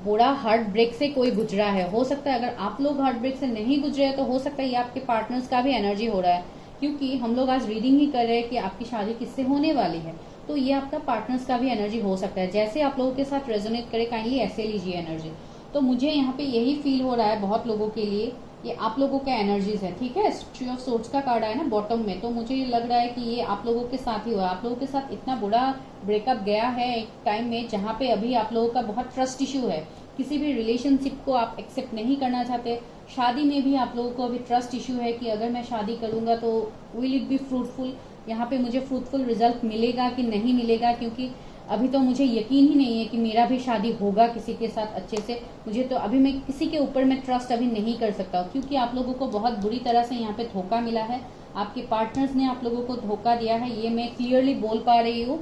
बुरा हार्ट ब्रेक से कोई गुजरा है। हो सकता है अगर आप लोग हार्ट ब्रेक से नहीं गुजरे हैं तो हो सकता है ये आपके पार्टनर्स का भी एनर्जी हो रहा है, क्योंकि हम लोग आज रीडिंग ही कर रहे हैं कि आपकी शादी किससे होने वाली है। तो ये आपका पार्टनर्स का भी एनर्जी हो सकता है। जैसे आप लोगों के साथ रेजोनेट करे, काइंडली ऐसे लीजिए एनर्जी। तो मुझे यहाँ पे यही फील हो रहा है बहुत लोगों के लिए ये आप लोगों का एनर्जीज है, ठीक है। थ्री ऑफ सोर्ड्स का कार्ड आया ना बॉटम में, तो मुझे ये लग रहा है कि ये आप लोगों के साथ ही हुआ। आप लोगों के साथ इतना बुरा ब्रेकअप गया है एक टाइम में जहाँ पे अभी आप लोगों का बहुत ट्रस्ट इश्यू है, किसी भी रिलेशनशिप को आप एक्सेप्ट नहीं करना चाहते। शादी में भी आप लोगों को अभी ट्रस्ट इश्यू है कि अगर मैं शादी करूंगा तो विल इट बी फ्रूटफुल, यहाँ पे मुझे फ्रूटफुल रिजल्ट मिलेगा कि नहीं मिलेगा, क्योंकि अभी तो मुझे यकीन ही नहीं है कि मेरा भी शादी होगा किसी के साथ अच्छे से। मुझे तो अभी मैं किसी के ऊपर मैं ट्रस्ट अभी नहीं कर सकता हूँ, क्योंकि आप लोगों को बहुत बुरी तरह से यहाँ पे धोखा मिला है। आपके पार्टनर्स ने आप लोगों को धोखा दिया है, ये मैं क्लियरली बोल पा रही हूँ।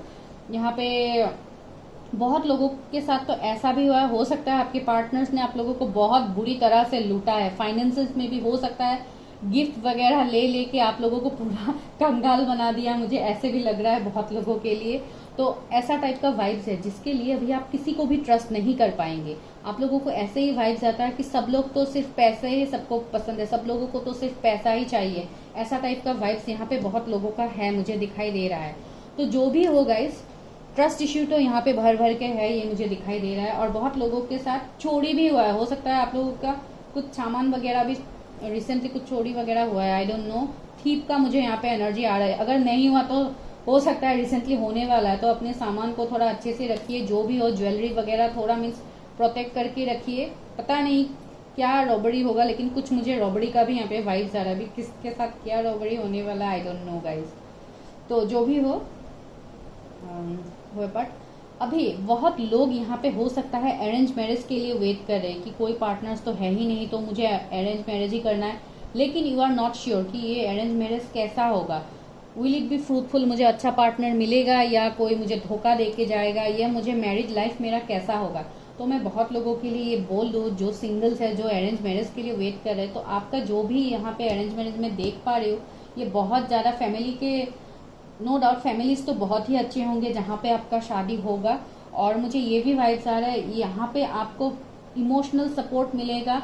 यहाँ पे बहुत लोगों के साथ तो ऐसा भी हुआ है, हो सकता है आपके पार्टनर्स ने आप लोगों को बहुत बुरी तरह से लूटा है। फाइनेंसेस में भी हो सकता है, गिफ्ट वगैरह ले लेके आप लोगों को पूरा कंगाल बना दिया, मुझे ऐसे भी लग रहा है बहुत लोगों के लिए। तो ऐसा टाइप का वाइब्स है जिसके लिए अभी आप किसी को भी ट्रस्ट नहीं कर पाएंगे। आप लोगों को ऐसे ही वाइब्स आता है कि सब लोग तो सिर्फ पैसे ही सबको पसंद है, सब लोगों को तो सिर्फ पैसा ही चाहिए, ऐसा टाइप का वाइब्स यहाँ पे बहुत लोगों का है, मुझे दिखाई दे रहा है। तो जो भी हो गाइस, ट्रस्ट इश्यू तो यहाँ पे भर भर के है, ये मुझे दिखाई दे रहा है। और बहुत लोगों के साथ चोरी भी हुआ है, हो सकता है आप लोगों का कुछ सामान वगैरह भी रिसेंटली कुछ चोरी वगैरह हुआ है, आई डोंट नो। थीप का मुझे यहाँ पे एनर्जी आ रहा है, अगर नहीं हुआ तो हो सकता है रिसेंटली होने वाला है। तो अपने सामान को थोड़ा अच्छे से रखिए, जो भी हो ज्वेलरी वगैरह थोड़ा मीन्स प्रोटेक्ट करके रखिए। पता नहीं क्या रॉबरी होगा, लेकिन कुछ मुझे रॉबरी का भी यहाँ पे वाइब्स आ रहा है। अभी किसके साथ क्या रॉबरी होने वाला है आई डोंट नो गाइज। तो जो भी हो बट अभी बहुत लोग यहाँ पे हो सकता है अरेंज मैरिज के लिए वेट कर रहे हैं कि कोई पार्टनर्स तो है ही नहीं तो मुझे अरेंज मैरिज ही करना है, लेकिन यू आर नॉट श्योर कि ये अरेंज मैरिज कैसा होगा, विल इट बी फ्रूटफुल, मुझे अच्छा पार्टनर मिलेगा या कोई मुझे धोखा दे के जाएगा, या मुझे मैरिज लाइफ मेरा कैसा होगा। तो मैं बहुत लोगों के लिए ये बोल दूँ जो सिंगल्स है, जो अरेंज मैरिज के लिए वेट कर रहे हैं, तो आपका जो भी यहाँ पे अरेंज मैरिज में देख पा रही हूँ, ये बहुत ज़्यादा फैमिली के नो डाउट फैमिलीज तो बहुत ही अच्छे होंगे जहाँ पे आपका शादी होगा। और मुझे ये भी वाइब्स आ रहा है यहाँ पे आपको इमोशनल सपोर्ट मिलेगा,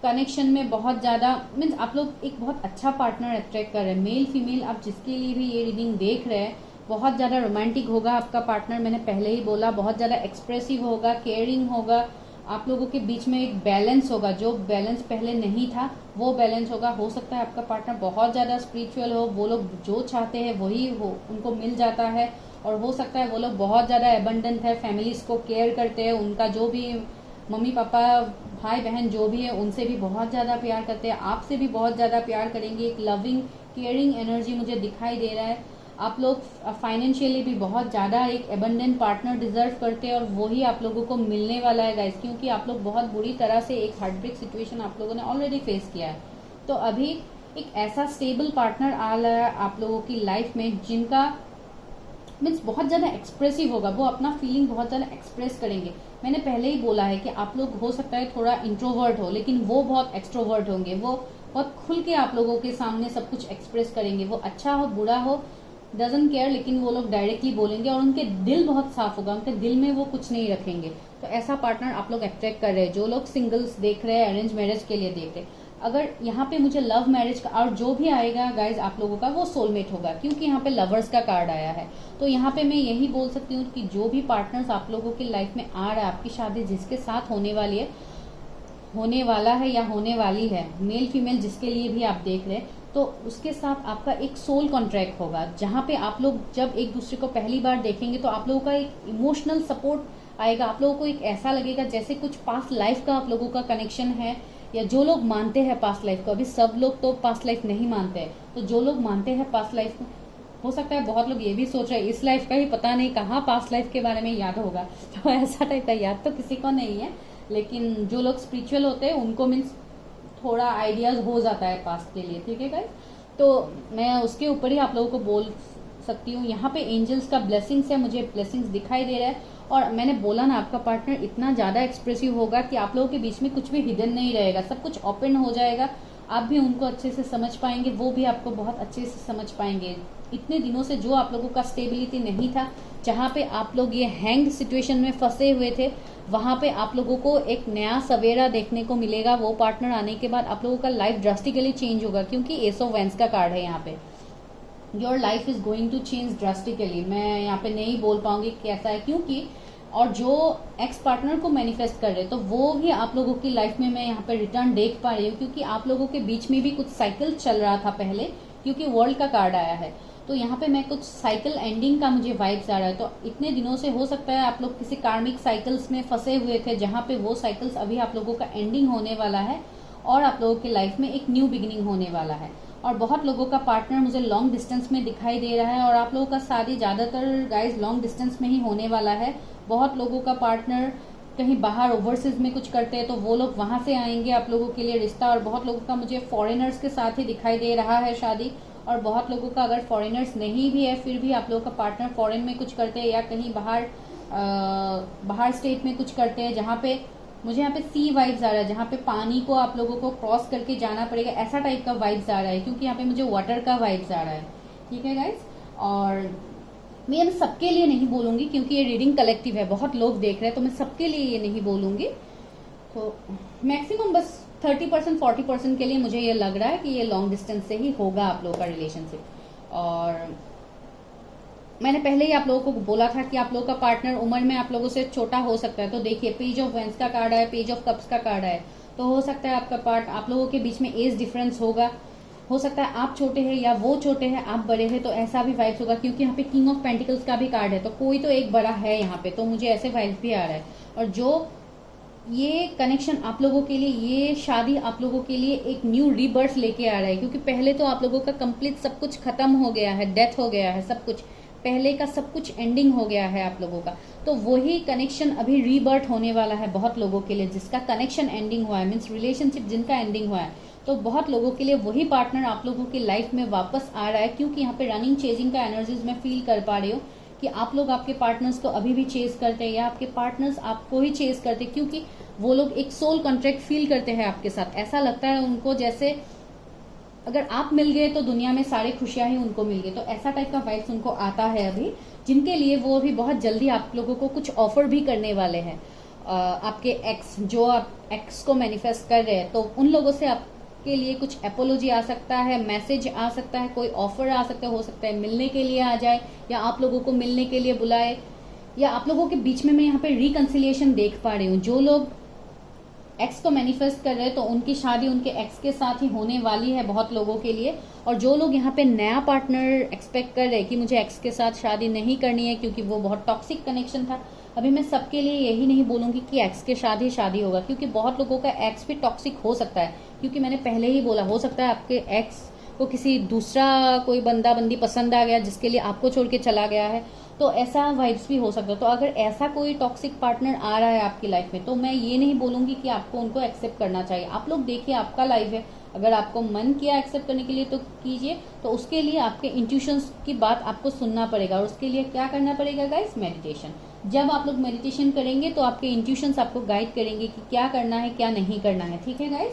कनेक्शन में बहुत ज्यादा मीन्स आप लोग एक बहुत अच्छा पार्टनर अट्रैक्ट कर रहे हैं। मेल फीमेल आप जिसके लिए भी ये रीडिंग देख रहे हैं, बहुत ज्यादा रोमांटिक होगा आपका पार्टनर, मैंने पहले ही बोला, बहुत ज्यादा एक्सप्रेसिव होगा, केयरिंग होगा, आप लोगों के बीच में एक बैलेंस होगा, जो बैलेंस पहले नहीं था वो बैलेंस होगा। हो सकता है आपका पार्टनर बहुत ज्यादा स्पिरिचुअल हो, वो लोग जो चाहते हैं वही हो उनको मिल जाता है, और हो सकता है वो लोग बहुत ज्यादा एबंडेंट है, फैमिलीज को केयर करते हैं, उनका जो भी मम्मी पापा भाई बहन जो भी है उनसे भी बहुत ज्यादा प्यार करते हैं, आपसे भी बहुत ज्यादा प्यार करेंगे। एक लविंग केयरिंग एनर्जी मुझे दिखाई दे रहा है। आप लोग फाइनेंशियली भी बहुत ज्यादा एक एबंडेंट पार्टनर डिजर्व करते हैं, और वही आप लोगों को मिलने वाला है गाइस, क्योंकि आप लोग बहुत बुरी तरह से एक हार्ट ब्रेक सिचुएशन आप लोगों ने ऑलरेडी फेस किया है। तो अभी एक ऐसा स्टेबल पार्टनर आ रहा है आप लोगों की लाइफ में जिनका मीन्स बहुत ज्यादा एक्सप्रेसिव होगा, वो अपना फीलिंग बहुत ज्यादा एक्सप्रेस करेंगे। मैंने पहले ही बोला है कि आप लोग हो सकता है थोड़ा इंट्रोवर्ट हो, लेकिन वो बहुत एक्सट्रोवर्ट होंगे, वो बहुत खुल के आप लोगों के सामने सब कुछ एक्सप्रेस करेंगे। वो अच्छा हो बुरा हो डजंट केयर, लेकिन वो लोग डायरेक्टली बोलेंगे, और उनके दिल बहुत साफ होगा, उनके दिल में वो कुछ नहीं रखेंगे। तो ऐसा पार्टनर आप लोग अट्रैक्ट कर रहे हैं। जो लोग सिंगल्स देख रहे हैं, अरेंज मैरिज के लिए देख रहे हैं, अगर यहाँ पे मुझे लव मैरिज का और जो भी आएगा गाइज आप लोगों का वो सोलमेट होगा, क्योंकि यहाँ पे लवर्स का कार्ड आया है। तो यहाँ पे मैं यही बोल सकती हूँ कि जो भी पार्टनर्स आप लोगों की लाइफ में आ रहा है, आपकी शादी जिसके साथ होने वाली है, होने वाला है या होने वाली है, मेल फीमेल जिसके लिए भी आप देख रहे हैं, तो उसके साथ आपका एक सोल कॉन्ट्रैक्ट होगा, जहाँ पे आप लोग जब एक दूसरे को पहली बार देखेंगे तो आप लोगों का एक इमोशनल सपोर्ट आएगा। आप लोगों को एक ऐसा लगेगा जैसे कुछ पास्ट लाइफ का आप लोगों का कनेक्शन है, या जो लोग मानते हैं पास्ट लाइफ को, अभी सब लोग तो पास्ट लाइफ नहीं मानते हैं, तो जो लोग मानते हैं पास्ट लाइफ में, हो सकता है बहुत लोग ये भी सोच रहे हैं इस लाइफ का ही पता नहीं कहाँ पास्ट लाइफ के बारे में याद होगा, तो ऐसा टाइप का याद तो किसी को नहीं है, लेकिन जो लोग स्पिरिचुअल होते हैं उनको मीन्स थोड़ा आइडियाज हो जाता है पास्ट के लिए, ठीक है गाइस। तो मैं उसके ऊपर ही आप लोगों को बोल सकती हूँ। यहाँ पे एंजल्स का ब्लेसिंग्स है, मुझे ब्लेसिंग्स दिखाई दे रहा है, और मैंने बोला ना आपका पार्टनर इतना ज्यादा एक्सप्रेसिव होगा कि आप लोगों के बीच में कुछ भी हिडन नहीं रहेगा, सब कुछ ओपन हो जाएगा, आप भी उनको अच्छे से समझ पाएंगे, वो भी आपको बहुत अच्छे से समझ पाएंगे। इतने दिनों से जो आप लोगों का स्टेबिलिटी नहीं था, जहाँ पे आप लोग ये हैंग सिचुएशन में फंसे हुए थे, वहां पे आप लोगों को एक नया सवेरा देखने को मिलेगा। वो पार्टनर आने के बाद आप लोगों का लाइफ ड्रास्टिकली चेंज होगा, क्योंकि एस ऑफ वेंस का कार्ड है यहाँ पे। Your life is going to change drastically. मैं यहाँ पे नहीं बोल पाऊंगी कैसा है, क्योंकि और जो एक्स पार्टनर को मैनिफेस्ट कर रहे हैं तो वो भी आप लोगों की लाइफ में मैं यहाँ पे रिटर्न देख पा रही हूँ, क्योंकि आप लोगों के बीच में भी कुछ साइकिल चल रहा था पहले, क्योंकि वर्ल्ड का कार्ड आया है। तो यहाँ पे मैं कुछ साइकिल एंडिंग का मुझे वाइब्स आ रहा है। तो इतने दिनों से हो सकता है आप लोग किसी कार्मिक साइकिल्स में फंसे हुए थे, जहाँ पे वो साइकिल्स अभी आप लोगों का एंडिंग होने वाला है और आप लोगों की लाइफ में एक न्यू बिगिनिंग होने वाला है। और बहुत लोगों का पार्टनर मुझे लॉन्ग डिस्टेंस में दिखाई दे रहा है, और आप लोगों का शादी ज़्यादातर गाइज लॉन्ग डिस्टेंस में ही होने वाला है। बहुत लोगों का पार्टनर कहीं बाहर ओवरसीज में कुछ करते हैं तो वो लोग वहां से आएंगे आप लोगों के लिए रिश्ता। और बहुत लोगों का मुझे फॉरेनर्स के साथ ही दिखाई दे रहा है शादी। और बहुत लोगों का अगर फॉरेनर्स नहीं भी है फिर भी आप लोगों का पार्टनर फॉरेन में कुछ करते हैं या कहीं बाहर स्टेट में कुछ करते हैं, जहाँ पे मुझे यहाँ पे सी वाइब्स आ रहा है, जहाँ पे पानी को आप लोगों को क्रॉस करके जाना पड़ेगा, ऐसा टाइप का वाइब्स आ रहा है, क्योंकि यहाँ पे मुझे वाटर का वाइब्स आ रहा है। ठीक है गाइज, और मैं सबके लिए नहीं बोलूंगी क्योंकि ये रीडिंग कलेक्टिव है, बहुत लोग देख रहे हैं, तो मैं सबके लिए ये नहीं बोलूंगी। तो मैक्सिमम बस 30% 40% के लिए मुझे ये लग रहा है कि ये लॉन्ग डिस्टेंस से ही होगा आप लोगों का रिलेशनशिप। और मैंने पहले ही आप लोगों को बोला था कि आप लोगों का पार्टनर उम्र में आप लोगों से छोटा हो सकता है। तो देखिए, पेज ऑफ वेंस का कार्ड है, पेज ऑफ कप्स का कार्ड है, तो हो सकता है आपका आप लोगों के बीच में एज डिफरेंस होगा। हो सकता है आप छोटे हैं या वो छोटे हैं, आप बड़े हैं, तो ऐसा भी वाइब्स होगा, क्योंकि यहाँ पे किंग ऑफ पेंटिकल्स का भी कार्ड है, तो कोई तो एक बड़ा है यहाँ पे, तो मुझे ऐसे वाइब्स भी आ रहा है। और जो ये कनेक्शन आप लोगों के लिए, ये शादी आप लोगों के लिए एक न्यू रीबर्थ लेके आ रहा है, क्योंकि पहले तो आप लोगों का कंप्लीट सब कुछ खत्म हो गया है, डेथ हो गया है, सब कुछ पहले का सब कुछ एंडिंग हो गया है आप लोगों का। तो वही कनेक्शन अभी रीबर्थ होने वाला है बहुत लोगों के लिए, जिसका कनेक्शन एंडिंग हुआ है, मीन्स रिलेशनशिप जिनका एंडिंग हुआ है। तो बहुत लोगों के लिए वही पार्टनर आप लोगों की लाइफ में वापस आ रहा है, क्योंकि यहाँ पे रनिंग चेजिंग का एनर्जीज में फील कर पा रही हूँ कि आप लोग आपके पार्टनर्स को अभी भी चेज करते हैं या आपके पार्टनर्स आपको ही चेज करते हैं, क्योंकि वो लोग एक सोल कॉन्ट्रैक्ट फील करते हैं आपके साथ। ऐसा लगता है उनको जैसे अगर आप मिल गए तो दुनिया में सारी खुशियां ही उनको मिल गई, तो ऐसा टाइप का वाइब्स उनको आता है अभी, जिनके लिए वो अभी बहुत जल्दी आप लोगों को कुछ ऑफर भी करने वाले हैं। आपके एक्स, जो आप एक्स को मैनिफेस्ट कर रहे हैं, तो उन लोगों से आपके लिए कुछ एपोलॉजी आ सकता है, मैसेज आ सकता है, कोई ऑफर आ सकता है, हो सकता है मिलने के लिए आ जाए या आप लोगों को मिलने के लिए बुलाए, या आप लोगों के बीच में मैं यहाँ पे रिकंसिलिएशन देख पा रही हूँ। जो लोग एक्स को मैनिफेस्ट कर रहे हैं तो उनकी शादी उनके एक्स के साथ ही होने वाली है बहुत लोगों के लिए। और जो लोग यहाँ पे नया पार्टनर एक्सपेक्ट कर रहे हैं कि मुझे एक्स के साथ शादी नहीं करनी है क्योंकि वो बहुत टॉक्सिक कनेक्शन था, अभी मैं सबके लिए यही नहीं बोलूंगी कि एक्स के साथ ही शादी होगा, क्योंकि बहुत लोगों का एक्स भी टॉक्सिक हो सकता है। क्योंकि मैंने पहले ही बोला, हो सकता है आपके एक्स को किसी दूसरा कोई बंदा बंदी पसंद आ गया जिसके लिए आपको छोड़ के चला गया है, तो ऐसा वाइब्स भी हो सकता है। तो अगर ऐसा कोई टॉक्सिक पार्टनर आ रहा है आपकी लाइफ में, तो मैं ये नहीं बोलूंगी कि आपको उनको एक्सेप्ट करना चाहिए। आप लोग देखिए, आपका लाइफ है, अगर आपको मन किया एक्सेप्ट करने के लिए तो कीजिए। तो उसके लिए आपके इंट्यूशंस की बात आपको सुनना पड़ेगा, और उसके लिए क्या करना पड़ेगा गाइस? मेडिटेशन। जब आप लोग मेडिटेशन करेंगे तो आपके इंट्यूशंस आपको गाइड करेंगे कि क्या करना है क्या नहीं करना है। ठीक है गाइस,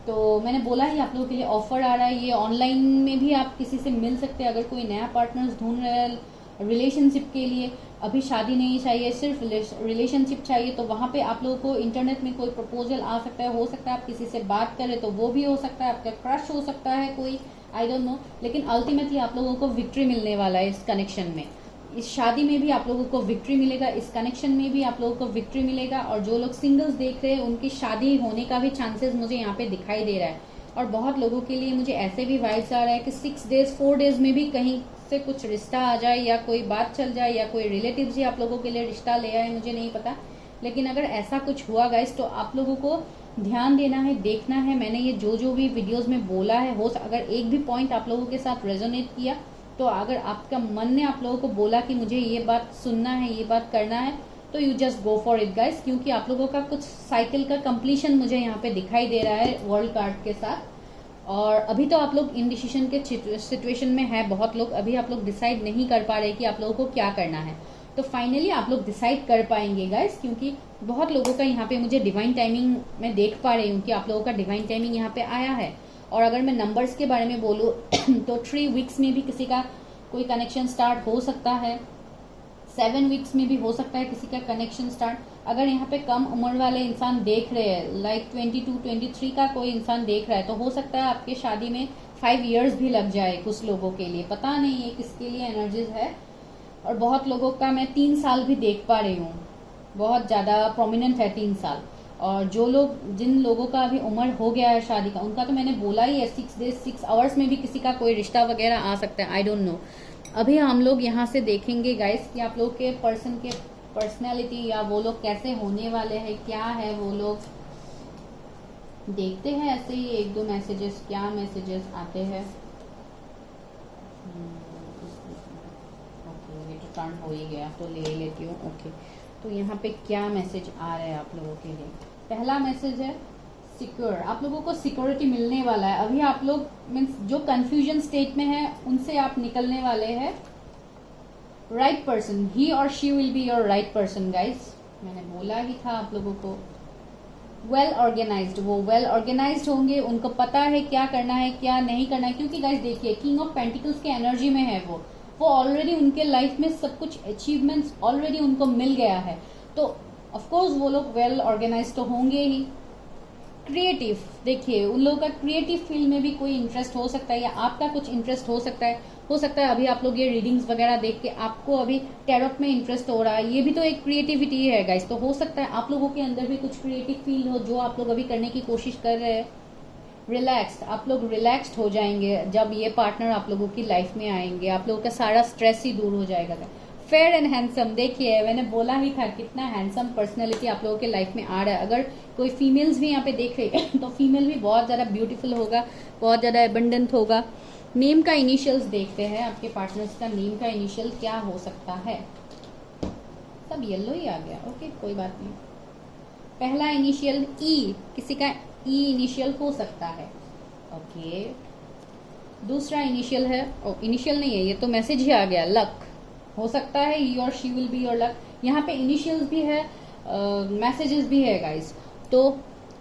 तो मैंने बोला ही आप लोगों के लिए ऑफर आ रहा है, ये ऑनलाइन में भी आप किसी से मिल सकते हैं। अगर कोई नया पार्टनर्स ढूंढ रहा है रिलेशनशिप के लिए, अभी शादी नहीं चाहिए, सिर्फ रिलेशनशिप चाहिए, तो वहाँ पे आप लोगों को इंटरनेट में कोई प्रपोजल आ सकता है। हो सकता है आप किसी से बात करें तो वो भी हो सकता है, आपका क्रश हो सकता है कोई, आई डोंट नो, लेकिन अल्टीमेटली आप लोगों को विक्ट्री मिलने वाला है इस कनेक्शन में। इस शादी में भी आप लोगों को विक्ट्री मिलेगा, इस कनेक्शन में भी आप लोगों को विक्ट्री मिलेगा। और जो लोग सिंगल्स देख रहे हैं उनकी शादी होने का भी चांसेस मुझे यहाँ पे दिखाई दे रहा है। और बहुत लोगों के लिए मुझे ऐसे भी वाइब्स आ रहा है कि 6 डेज 4 डेज में भी कहीं से कुछ रिश्ता आ जाए, या कोई बात चल जाए, या कोई रिलेटिव्स ही आप लोगों के लिए रिश्ता ले आए, मुझे नहीं पता। लेकिन अगर ऐसा कुछ हुआ गाइस, तो आप लोगों को ध्यान देना है, देखना है। मैंने ये जो भी वीडियोस में बोला है, अगर एक भी पॉइंट आप लोगों के साथ रेजोनेट किया, तो अगर आपका मन ने आप लोगों को बोला कि मुझे ये बात सुनना है, ये बात करना है, तो you just go for it guys. क्योंकि आप लोगों का कुछ साइकिल का कंप्लीशन मुझे यहाँ पे दिखाई दे रहा है वर्ल्ड कार्ड के साथ। और अभी तो आप लोग इनडिसीजन के सिचुएशन में है, बहुत लोग अभी आप लोग डिसाइड नहीं कर पा रहे कि आप लोगों को क्या करना है। तो फाइनली आप लोग डिसाइड कर पाएंगे गाइस, क्योंकि बहुत लोगों का यहाँ पे मुझे डिवाइन टाइमिंग में देख पा रही हूँ कि आप लोगों का डिवाइन टाइमिंग यहाँ पे आया है। और अगर मैं नंबर्स के बारे में बोलूँ तो 3 वीक्स में भी किसी का कोई कनेक्शन स्टार्ट हो सकता है, 7 वीक्स में भी हो सकता है किसी का कनेक्शन स्टार्ट। अगर यहाँ पे कम उम्र वाले इंसान देख रहे हैं, लाइक 22 23 का कोई इंसान देख रहा है, तो हो सकता है आपके शादी में 5 इयर्स भी लग जाए कुछ लोगों के लिए, पता नहीं ये किसके लिए एनर्जीज है। और बहुत लोगों का मैं 3 साल भी देख पा रही हूँ, बहुत ज़्यादा प्रोमिनेंट है 3 साल। और जो लोग जिन लोगों का अभी उम्र हो गया है शादी का, उनका तो मैंने बोला ही है 6 डेज 6 आवर्स में भी किसी का कोई रिश्ता वगैरह आ सकता है, आई डोंट नो। अभी हम लोग यहाँ से देखेंगे गाइस कि आप लोग के पर्सन के पर्सनैलिटी या वो लोग कैसे होने वाले हैं, क्या है वो लोग। देखते हैं ऐसे ही 1-2 मैसेजेस, क्या मैसेजेस आते हैं। ओके, ये तो टर्न हो ही गया तो ले लेती हूँ। ओके, तो यहाँ पे क्या मैसेज आ रहा है आप लोगों के लिए। पहला मैसेज है सिक्योर, आप लोगों को सिक्योरिटी मिलने वाला है। अभी आप लोग मीन्स जो कंफ्यूजन स्टेट में है उनसे आप निकलने वाले हैं। राइट पर्सन, ही और she will be your right person guys, मैंने बोला ही था आप लोगों को। वेल ऑर्गेनाइज्ड, वो वेल ऑर्गेनाइज्ड होंगे, उनको पता है क्या करना है क्या नहीं करना है। क्योंकि गाइस देखिए, किंग ऑफ पेंटिकल्स के एनर्जी में है वो ऑलरेडी उनके लाइफ में सब कुछ अचीवमेंट्स ऑलरेडी उनको मिल गया है, तो ऑफकोर्स वो लोग वेल ऑर्गेनाइज तो होंगे ही। क्रिएटिव, देखिए उन लोगों का क्रिएटिव फील्ड में भी कोई इंटरेस्ट हो सकता है, या आपका कुछ इंटरेस्ट हो सकता है। अभी आप लोग ये रीडिंग्स वगैरह देख के आपको अभी टैरोट में इंटरेस्ट हो रहा है, ये भी तो एक क्रिएटिविटी है गाइस। तो हो सकता है आप लोगों के अंदर भी कुछ क्रिएटिव फील्ड हो जो आप लोग अभी करने की कोशिश कर रहे हैं। रिलैक्स्ड, आप लोग रिलैक्स्ड हो जाएंगे जब ये पार्टनर आप लोगों की लाइफ में आएंगे, आप लोगों का सारा स्ट्रेस ही दूर हो जाएगा। फेयर एंड हैंडसम, देखिए मैंने बोला ही था कितना हैंडसम पर्सनैलिटी आप लोगों के लाइफ में आ रहा है। अगर कोई फीमेल्स भी यहाँ पे देख रही है तो फीमेल भी बहुत ज़्यादा ब्यूटीफुल होगा, बहुत ज़्यादा एबंडेंट होगा। नेम का इनिशियल्स देखते हैं, आपके पार्टनर्स का नेम का इनिशियल क्या हो सकता है। सब येलो ही आ गया, ओके कोई बात नहीं। पहला इनिशियल ई, किसी का ई इनिशियल हो सकता है, ओके। दूसरा इनिशियल है, इनिशियल नहीं है ये तो मैसेज ही आ गया, लक हो सकता है, ही और she will be your luck. यहाँ पे इनिशियल्स भी है, मैसेजेस भी है गाइस। तो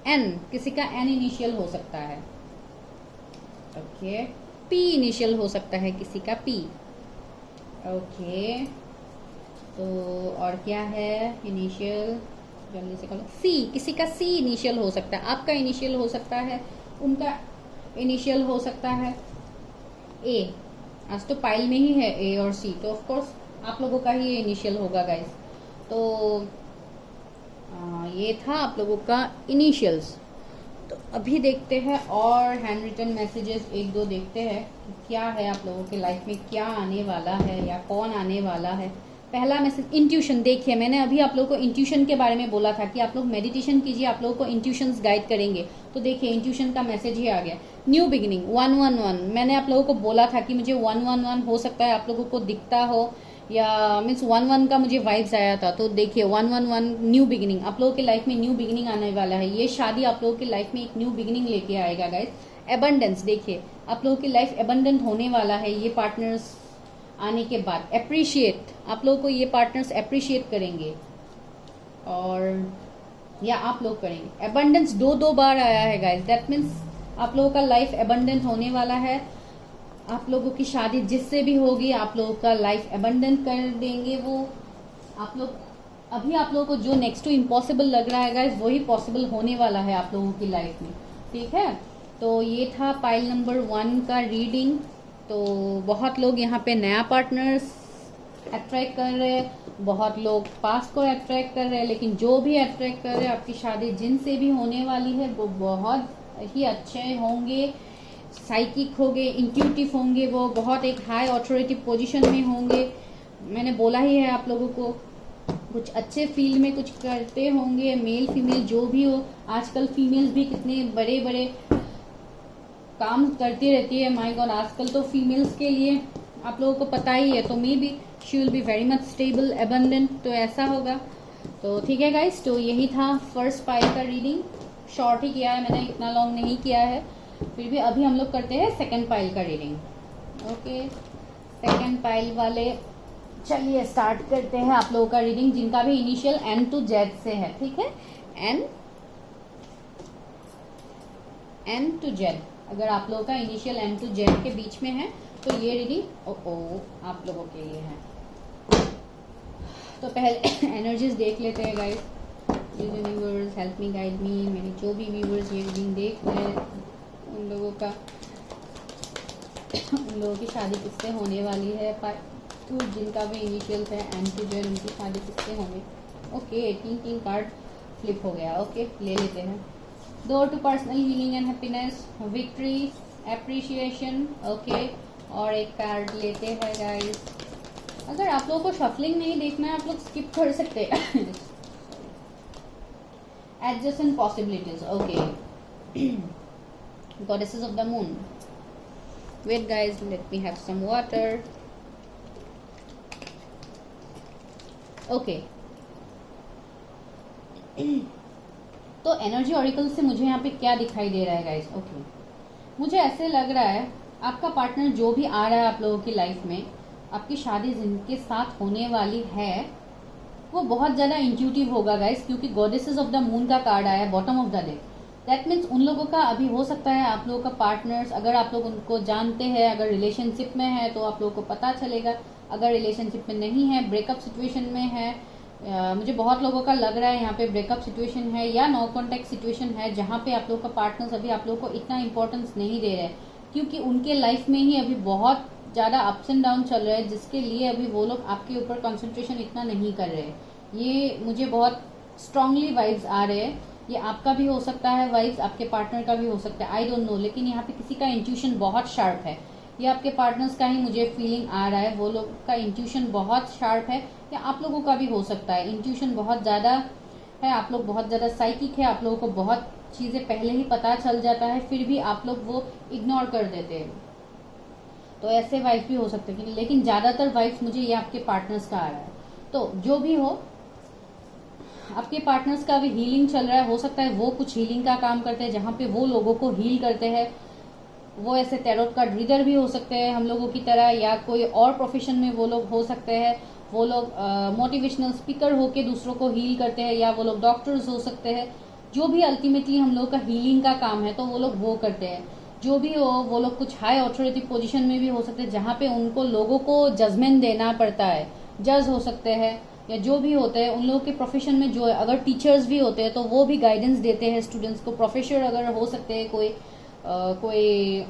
एन, किसी का एन इनिशियल हो सकता है, ओके। पी इनिशियल हो सकता है किसी का पी, ओके। तो और क्या है इनिशियल, जल्दी से करो। सी, किसी का सी इनिशियल हो सकता है, आपका इनिशियल हो सकता है, उनका इनिशियल हो सकता है। ए, आज तो पाइल में ही है ए और सी, तो ऑफ कोर्स आप लोगों का ही इनिशियल होगा गाइस। तो ये था आप लोगों का इनिशियल्स। तो अभी देखते हैं और हैंड रिटन मैसेजेस 1-2 देखते हैं कि क्या है आप लोगों के लाइफ में, क्या आने वाला है या कौन आने वाला है। पहला मैसेज इंट्यूशन, देखिए मैंने अभी आप लोगों को इंट्यूशन के बारे में बोला था कि आप लोग मेडिटेशन कीजिए, आप लोगों को इंट्यूशंस गाइड करेंगे। तो देखिए इंट्यूशन का मैसेज ही आ गया। न्यू बिगिनिंग 111, मैंने आप लोगों को बोला था कि मुझे 111 हो सकता है आप लोगों को दिखता हो, या मीन्स 11 का मुझे वाइब्स आया था। तो देखिए 111 न्यू बिगिनिंग, आप लोगों की लाइफ में न्यू बिगिनिंग आने वाला है। ये शादी आप लोगों की लाइफ में एक न्यू बिगिनिंग लेके आएगा गाइस। एबंडेंस, देखिए आप लोगों की लाइफ एबंडेंट होने वाला है ये पार्टनर्स आने के बाद। एप्रिशिएट, आप लोगों को ये पार्टनर्स एप्रिशिएट करेंगे, और या आप लोग करेंगे। एबंडेंस 2 बार आया है गाइस, दैट मीन्स आप लोगों का लाइफ एबंडेंट होने वाला है। आप लोगों की शादी जिससे भी होगी आप लोगों का लाइफ एबंडेंट कर देंगे वो। आप लोग अभी आप लोगों को जो नेक्स्ट टू इम्पॉसिबल लग रहा है गाइस, वही पॉसिबल होने वाला है आप लोगों की लाइफ में, ठीक है। तो ये था पाइल नंबर 1 का रीडिंग। तो बहुत लोग यहाँ पे नया पार्टनर्स अट्रैक्ट कर रहे हैं, बहुत लोग पास्ट को अट्रैक्ट कर रहे हैं, लेकिन जो भी अट्रैक्ट कर रहे हैं आपकी शादी जिनसे भी होने वाली है वो बहुत ही अच्छे होंगे, साइकिक होंगे, इंट्यूटिव होंगे, वो बहुत एक हाई ऑथोरिटी पोजीशन में होंगे। मैंने बोला ही है आप लोगों को, कुछ अच्छे फील्ड में कुछ करते होंगे, मेल फीमेल जो भी हो। आजकल फीमेल्स भी कितने बड़े बड़े काम करती रहती है, माय गॉड आजकल तो फीमेल्स के लिए आप लोगों को पता ही है। तो may be she will be very much stable abundant, तो ऐसा होगा। तो ठीक है गाइस, तो यही था फर्स्ट पाइल का रीडिंग। शॉर्ट ही किया है मैंने, इतना लॉन्ग नहीं किया है। फिर भी अभी हम लोग करते हैं सेकंड पाइल का रीडिंग, ओके। सेकंड पाइल वाले चलिए स्टार्ट करते हैं आप लोगों का रीडिंग, जिनका भी इनिशियल एन टू जेड से है, ठीक है। एन टू जेड, अगर आप लोगों का इनिशियल एन टू जेड के बीच में है तो ये रीडिंग आप लोगों के लिए है। तो पहले एनर्जीज देख लेते हैं guys. Universe help me guide me, मेरे जो भी व्यूवर्स ये रीडिंग देख रहे हैं उन लोगों की शादी किससे होने वाली है। जिनका भी इनिशियल है एन टू जेड, उनकी शादी किससे होंगे। ओके, 3 कार्ड फ्लिप हो गया। ओके, ले लेते हैं। Door to personal healing and happiness, victory, appreciation. Okay, और एक कार्ड लेते हैं गाइस। अगर आप लोगों को शफलिंग नहीं देखना है, आप लोग स्किप कर सकते हैं। Adjustment possibilities. Okay, goddesses of the moon. Wait guys, let me have some water. Okay, तो एनर्जी ऑरिकल से मुझे यहाँ पे क्या दिखाई दे रहा है गाइस? ओके, मुझे ऐसे लग रहा है आपका पार्टनर जो भी आ रहा है आप लोगों की लाइफ में, आपकी शादी जिनके साथ होने वाली है, वो बहुत ज्यादा इंट्यूटिव होगा गाइस, क्योंकि गॉडेसेस ऑफ द मून का कार्ड आया bottom of the deck. That means उन लोगों का अभी हो सकता है आप लोगों का पार्टनर्स, अगर आप लोग उनको जानते हैं, अगर रिलेशनशिप में है तो आप लोगों को पता चलेगा, अगर रिलेशनशिप में नहीं है, ब्रेकअप सिचुएशन में है, मुझे बहुत लोगों का लग रहा है यहाँ पे ब्रेकअप सिचुएशन है या नो कॉन्टेक्ट सिचुएशन है, जहाँ पे आप लोग का पार्टनर्स अभी आप लोग को इतना इंपॉर्टेंस नहीं दे रहे, क्योंकि उनके लाइफ में ही अभी बहुत ज्यादा अप्स एंड डाउन चल रहे हैं, जिसके लिए अभी वो लोग आपके ऊपर कंसंट्रेशन इतना नहीं कर रहे। ये मुझे बहुत स्ट्रांगली वाइब्स आ रहे हैं। ये आपका भी हो सकता है वाइब्स, आपके पार्टनर का भी हो सकता है, आई डोंट नो, लेकिन यहाँ पे किसी का इंट्यूशन बहुत शार्प है। ये आपके पार्टनर्स का ही मुझे फीलिंग आ रहा है, वो लोग का इंट्यूशन बहुत शार्प है, या आप लोगों का भी हो सकता है इंट्यूशन बहुत ज्यादा है, आप लोग बहुत ज्यादा साइकिक है, आप लोगों को बहुत चीजें पहले ही पता चल जाता है, फिर भी आप लोग वो इग्नोर कर देते हैं। तो ऐसे वाइफ भी हो सकते हैं, लेकिन ज्यादातर वाइफ मुझे ये आपके पार्टनर्स का आ रहा है। तो जो भी हो, आपके पार्टनर्स का भी हीलिंग चल रहा है, हो सकता है वो कुछ हीलिंग का काम करते हैं जहाँ पे वो लोगों को हील करते हैं। वो ऐसे टैरोट कार्ड रीडर भी हो सकते हैं हम लोगों की तरह, या कोई और प्रोफेशन में वो लोग हो सकते हैं, वो लोग मोटिवेशनल स्पीकर होके दूसरों को हील करते हैं, या वो लोग डॉक्टर्स हो सकते हैं। जो भी अल्टीमेटली हम लोग का हीलिंग का काम है तो वो लोग वो करते हैं। जो भी हो, वो लोग कुछ हाई ऑथोरिटी पोजीशन में भी हो सकते हैं, जहाँ पे उनको लोगों को जजमेंट देना पड़ता है, जज हो सकते हैं, या जो भी होते हैं उन लोगों के प्रोफेशन में। जो अगर टीचर्स भी होते हैं तो वो भी गाइडेंस देते हैं स्टूडेंट्स को। प्रोफेसर अगर हो सकते हैं, कोई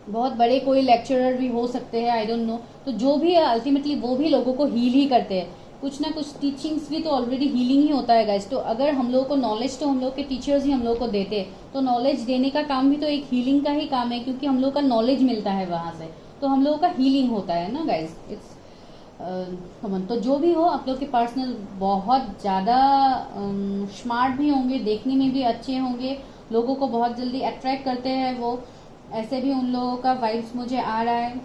बहुत बड़े कोई लेक्चरर भी हो सकते हैं, आई डोंट नो। तो जो भी है अल्टीमेटली वो भी लोगों को हील ही करते हैं। कुछ ना कुछ टीचिंग्स भी तो ऑलरेडी हीलिंग ही होता है गाइस। तो अगर हम लोगों को नॉलेज, तो हम लोग के टीचर्स ही हम लोग को देते हैं, तो नॉलेज देने का काम भी तो एक हीलिंग का ही काम है, क्योंकि हम लोग का नॉलेज मिलता है वहां से, तो हम लोगों का हीलिंग होता है ना गाइस। It's common. तो जो भी हो, आप लोग के पर्सनल बहुत ज्यादा स्मार्ट भी होंगे, देखने में भी अच्छे होंगे, लोगों को बहुत जल्दी अट्रैक्ट करते हैं वो, ऐसे भी उन लोगों का वाइब्स मुझे आ रहा है।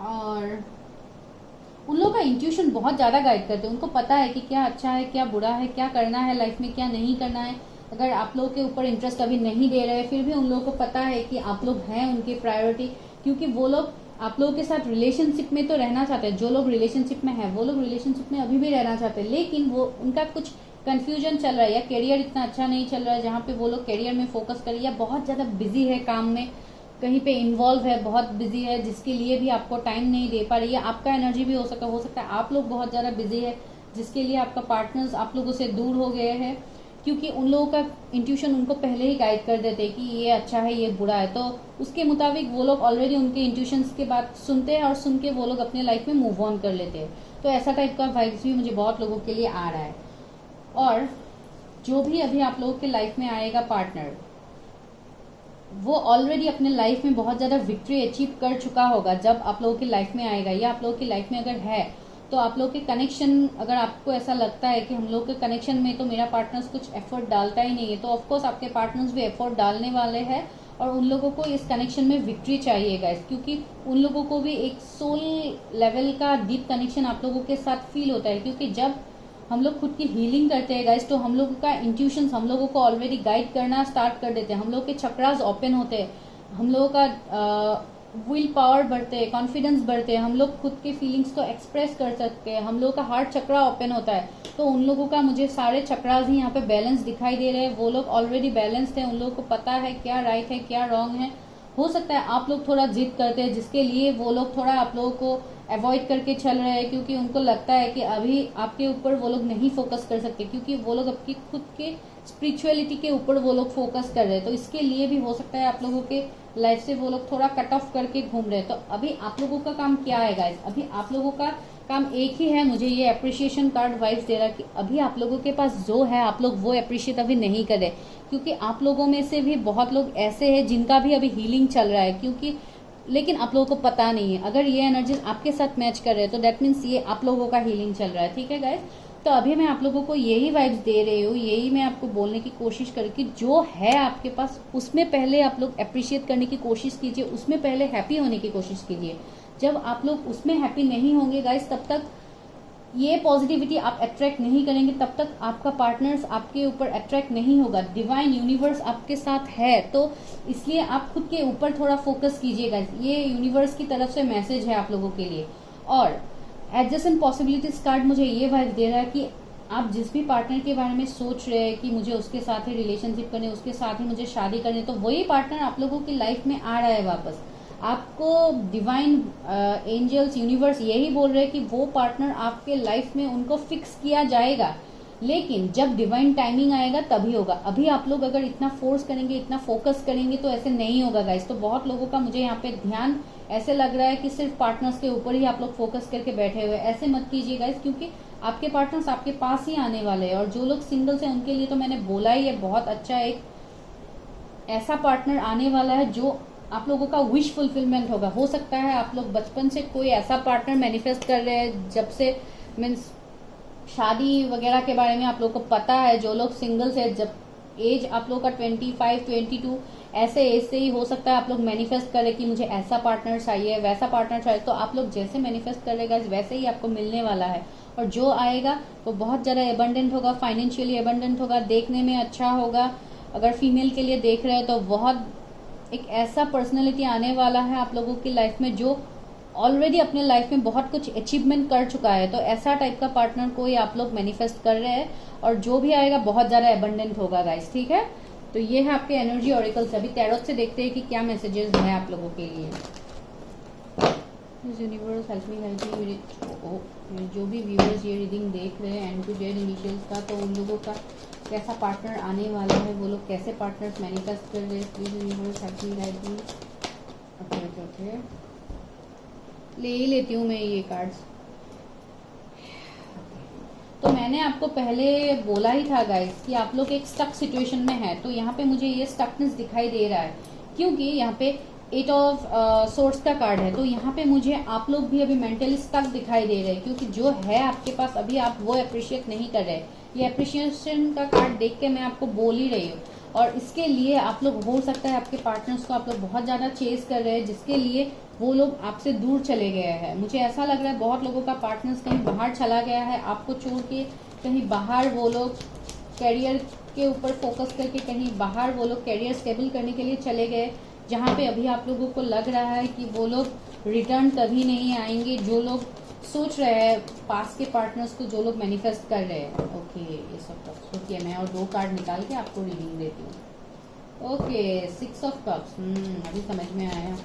और उन लोगों का इंट्यूशन बहुत ज्यादा गाइड करते हैं, उनको पता है कि क्या अच्छा है, क्या बुरा है, क्या करना है लाइफ में, क्या नहीं करना है। अगर आप लोगों के ऊपर इंटरेस्ट अभी नहीं दे रहे हैं, फिर भी उन लोगों को पता है कि आप लोग हैं उनकी प्रायोरिटी, क्योंकि वो लोग आप लोगों के साथ रिलेशनशिप में तो रहना चाहते हैं। जो लोग रिलेशनशिप में है वो लोग रिलेशनशिप में अभी भी रहना चाहते हैं, लेकिन वो उनका कुछ कंफ्यूजन चल रहा है, या करियर इतना अच्छा नहीं चल रहा है जहाँ पे वो लोग करियर में फोकस करें, या बहुत ज्यादा बिजी है काम में, कहीं पे इन्वॉल्व है, बहुत बिजी है, जिसके लिए भी आपको टाइम नहीं दे पा रही है। आपका एनर्जी भी हो सकता है आप लोग बहुत ज्यादा बिजी है, जिसके लिए आपका पार्टनर्स आप लोगों से दूर हो गए हैं, क्योंकि उन लोगों का इंट्यूशन उनको पहले ही गाइड कर देते हैं कि ये अच्छा है, ये बुरा है, तो उसके मुताबिक वो लोग ऑलरेडी उनके इंट्यूशंस के बात सुनते हैं, और सुन के वो लोग अपने लाइफ में मूव ऑन कर लेते हैं। तो ऐसा टाइप का वाइब्स भी मुझे बहुत लोगों के लिए आ रहा है। और जो भी अभी आप लोगों के लाइफ में आएगा पार्टनर, वो ऑलरेडी अपने लाइफ में बहुत ज्यादा विक्ट्री अचीव कर चुका होगा जब आप लोगों की लाइफ में आएगा, या आप लोगों की लाइफ में अगर है तो आप लोग के कनेक्शन, अगर आपको ऐसा लगता है कि हम लोग के कनेक्शन में तो मेरा पार्टनर्स कुछ एफर्ट डालता ही नहीं है, तो ऑफकोर्स आपके पार्टनर्स भी एफर्ट डालने वाले हैं, और उन लोगों को इस कनेक्शन में विक्ट्री चाहिए गाइस, क्योंकि उन लोगों को भी एक सोल लेवल का डीप कनेक्शन आप लोगों के साथ फील होता है। क्योंकि जब हम लोग खुद की हीलिंग करते हैं गाइस, तो हम लोगों का इंट्यूशंस हम लोगों को ऑलरेडी गाइड करना स्टार्ट कर देते हैं, हम लोग के चक्रास ओपन होते हैं, हम लोगों का विल पावर बढ़ते हैं, कॉन्फिडेंस बढ़ते हैं, हम लोग खुद के फीलिंग्स को एक्सप्रेस कर सकते हैं, हम लोगों का हार्ट चक्रा ओपन होता है। तो उन लोगों का मुझे सारे चक्रास ही यहाँ पे बैलेंस दिखाई दे रहे हैं, वो लोग ऑलरेडी बैलेंस्ड है, उन लोगों को पता है क्या राइट है क्या रॉन्ग है। हो सकता है आप लोग थोड़ा जिद करते हैं, जिसके लिए वो लोग थोड़ा आप लोगों को अवॉइड करके चल रहे हैं, क्योंकि उनको लगता है कि अभी आपके ऊपर वो लोग नहीं फोकस कर सकते, क्योंकि वो लोग आपकी खुद के स्पिरिचुअलिटी के ऊपर वो लोग फोकस कर रहे हैं। तो इसके लिए भी हो सकता है आप लोगों के लाइफ से वो लोग थोड़ा कट ऑफ करके घूम रहे हैं। तो अभी आप लोगों का काम क्या है गाइस? अभी आप लोगों का काम एक ही है। मुझे ये अप्रिशिएशन कार्ड वाइब्स दे रहा है कि अभी आप लोगों के पास जो है आप लोग वो अप्रिशिएट अभी नहीं कर रहे, क्योंकि आप लोगों में से भी बहुत लोग ऐसे हैं जिनका भी अभी हीलिंग चल रहा है, क्योंकि लेकिन आप लोगों को पता नहीं है। अगर ये एनर्जीज आपके साथ मैच कर रहे हैं तो दैट मीन्स ये आप लोगों का हीलिंग चल रहा है। ठीक है गाइस, तो अभी मैं आप लोगों को यही वाइब्स दे रही हूँ, यही मैं आपको बोलने की कोशिश करूँ कि जो है आपके पास उसमें पहले आप लोग अप्रिशिएट करने की कोशिश कीजिए, उसमें पहले हैप्पी होने की कोशिश कीजिए। जब आप लोग उसमें हैप्पी नहीं होंगे गाइस, तब तक ये पॉजिटिविटी आप अट्रैक्ट नहीं करेंगे, तब तक आपका पार्टनर्स आपके ऊपर अट्रैक्ट नहीं होगा। डिवाइन यूनिवर्स आपके साथ है, तो इसलिए आप खुद के ऊपर थोड़ा फोकस कीजिएगा। ये यूनिवर्स की तरफ से मैसेज है आप लोगों के लिए। और एडजस्टेंट पॉसिबिलिटीज कार्ड मुझे ये वाइब दे रहा है कि आप जिस भी पार्टनर के बारे में सोच रहे हैं कि मुझे उसके साथ ही रिलेशनशिप करनी, उसके साथ ही मुझे शादी करनी, तो वही पार्टनर आप लोगों की लाइफ में आ रहा है वापस। आपको डिवाइन एंजल्स यूनिवर्स यही बोल रहे हैं कि वो पार्टनर आपके लाइफ में उनको फिक्स किया जाएगा, लेकिन जब डिवाइन टाइमिंग आएगा तभी होगा। अभी आप लोग अगर इतना फोर्स करेंगे, इतना फोकस करेंगे तो ऐसे नहीं होगा गाइस। तो बहुत लोगों का मुझे यहाँ पे ध्यान ऐसे लग रहा है कि सिर्फ पार्टनर्स के ऊपर ही आप लोग फोकस करके बैठे हुए। ऐसे मत कीजिए गाइस, क्योंकि आपके पार्टनर्स आपके पास ही आने वाले हैं। और जो लोग सिंगल्स हैं उनके लिए तो मैंने बोला ही है, बहुत अच्छा एक ऐसा पार्टनर आने वाला है जो आप लोगों का विश फुलफिलमेंट होगा। हो सकता है आप लोग बचपन से कोई ऐसा पार्टनर मैनिफेस्ट कर रहे हैं, जब से मीन्स शादी वगैरह के बारे में आप लोग को पता है। जो लोग सिंगल्स है, जब एज आप लोग का 25, 22 ऐसे एज से ही हो सकता है आप लोग मैनिफेस्ट करें कि मुझे ऐसा पार्टनर चाहिए, वैसा पार्टनर चाहिए। तो आप लोग जैसे मैनिफेस्ट करेगा वैसे ही आपको मिलने वाला है। और जो आएगा वो बहुत ज़्यादा एबंडेंट होगा, फाइनेंशियली एबंडेंट होगा, देखने में अच्छा होगा। अगर फीमेल के लिए देख रहे हैं तो बहुत एक ऐसा पर्सनैलिटी आने वाला है आप लोगों की लाइफ में जो ऑलरेडी अपने लाइफ में बहुत कुछ अचीवमेंट कर चुका है। तो ऐसा टाइप का पार्टनर कोई आप लोग मैनिफेस्ट कर रहे हैं, और जो भी आएगा बहुत ज्यादा एबंडेंट होगा गाइस। ठीक है, तो ये है आपके एनर्जी ऑरिकल से। अभी टैरोट से देखते हैं कि क्या मैसेजेस है आप लोगों के लिए। यूनिवर्स हेल्प मी मेरे जो भी व्यूअर्स ये रीडिंग देख रहे हैं एंड टू जेड इनिशियल्स का, तो उन लोगों का कैसा पार्टनर आने वाला है, वो लोग कैसे पार्टनर्स मैनिफेस्ट कर रहे हैं। Please universe help me guide me. Okay, ले ही लेती हूँ मैं ये कार्ड्स। तो मैंने आपको पहले बोला ही था गाइस कि आप लोग एक स्टक सिचुएशन में है। तो यहाँ पे मुझे ये स्टकनेस दिखाई दे रहा है, क्योंकि यहाँ पे 8 ऑफ सोर्स का कार्ड है। तो यहाँ पे मुझे आप लोग भी अभी मेंटली स्टक दिखाई दे रहे हैं, क्योंकि जो है आपके पास अभी आप वो अप्रिशिएट नहीं कर रहे। ये अप्रिशिएशन का कार्ड देख के मैं आपको बोल ही रही हूँ। और इसके लिए आप लोग, हो सकता है आपके पार्टनर्स को आप लोग बहुत ज़्यादा चेस कर रहे हैं, जिसके लिए वो लोग आपसे दूर चले गए हैं। मुझे ऐसा लग रहा है बहुत लोगों का पार्टनर्स कहीं बाहर चला गया है, आपको छोड़ के कहीं बाहर। वो लोग कैरियर के ऊपर फोकस करके कहीं बाहर वो लोग कैरियर स्टेबल करने के लिए चले गए, जहाँ पे अभी आप लोगों को लग रहा है कि वो लोग रिटर्न कभी नहीं आएंगे। जो लोग सोच रहे हैं पास के पार्टनर्स को, जो लोग मैनिफेस्ट कर रहे हैं। ओके, ये सब सोचिए। मैं और 2 कार्ड निकाल के आपको रीडिंग देती हूँ। Okay, 6 of cups. अभी समझ में आया।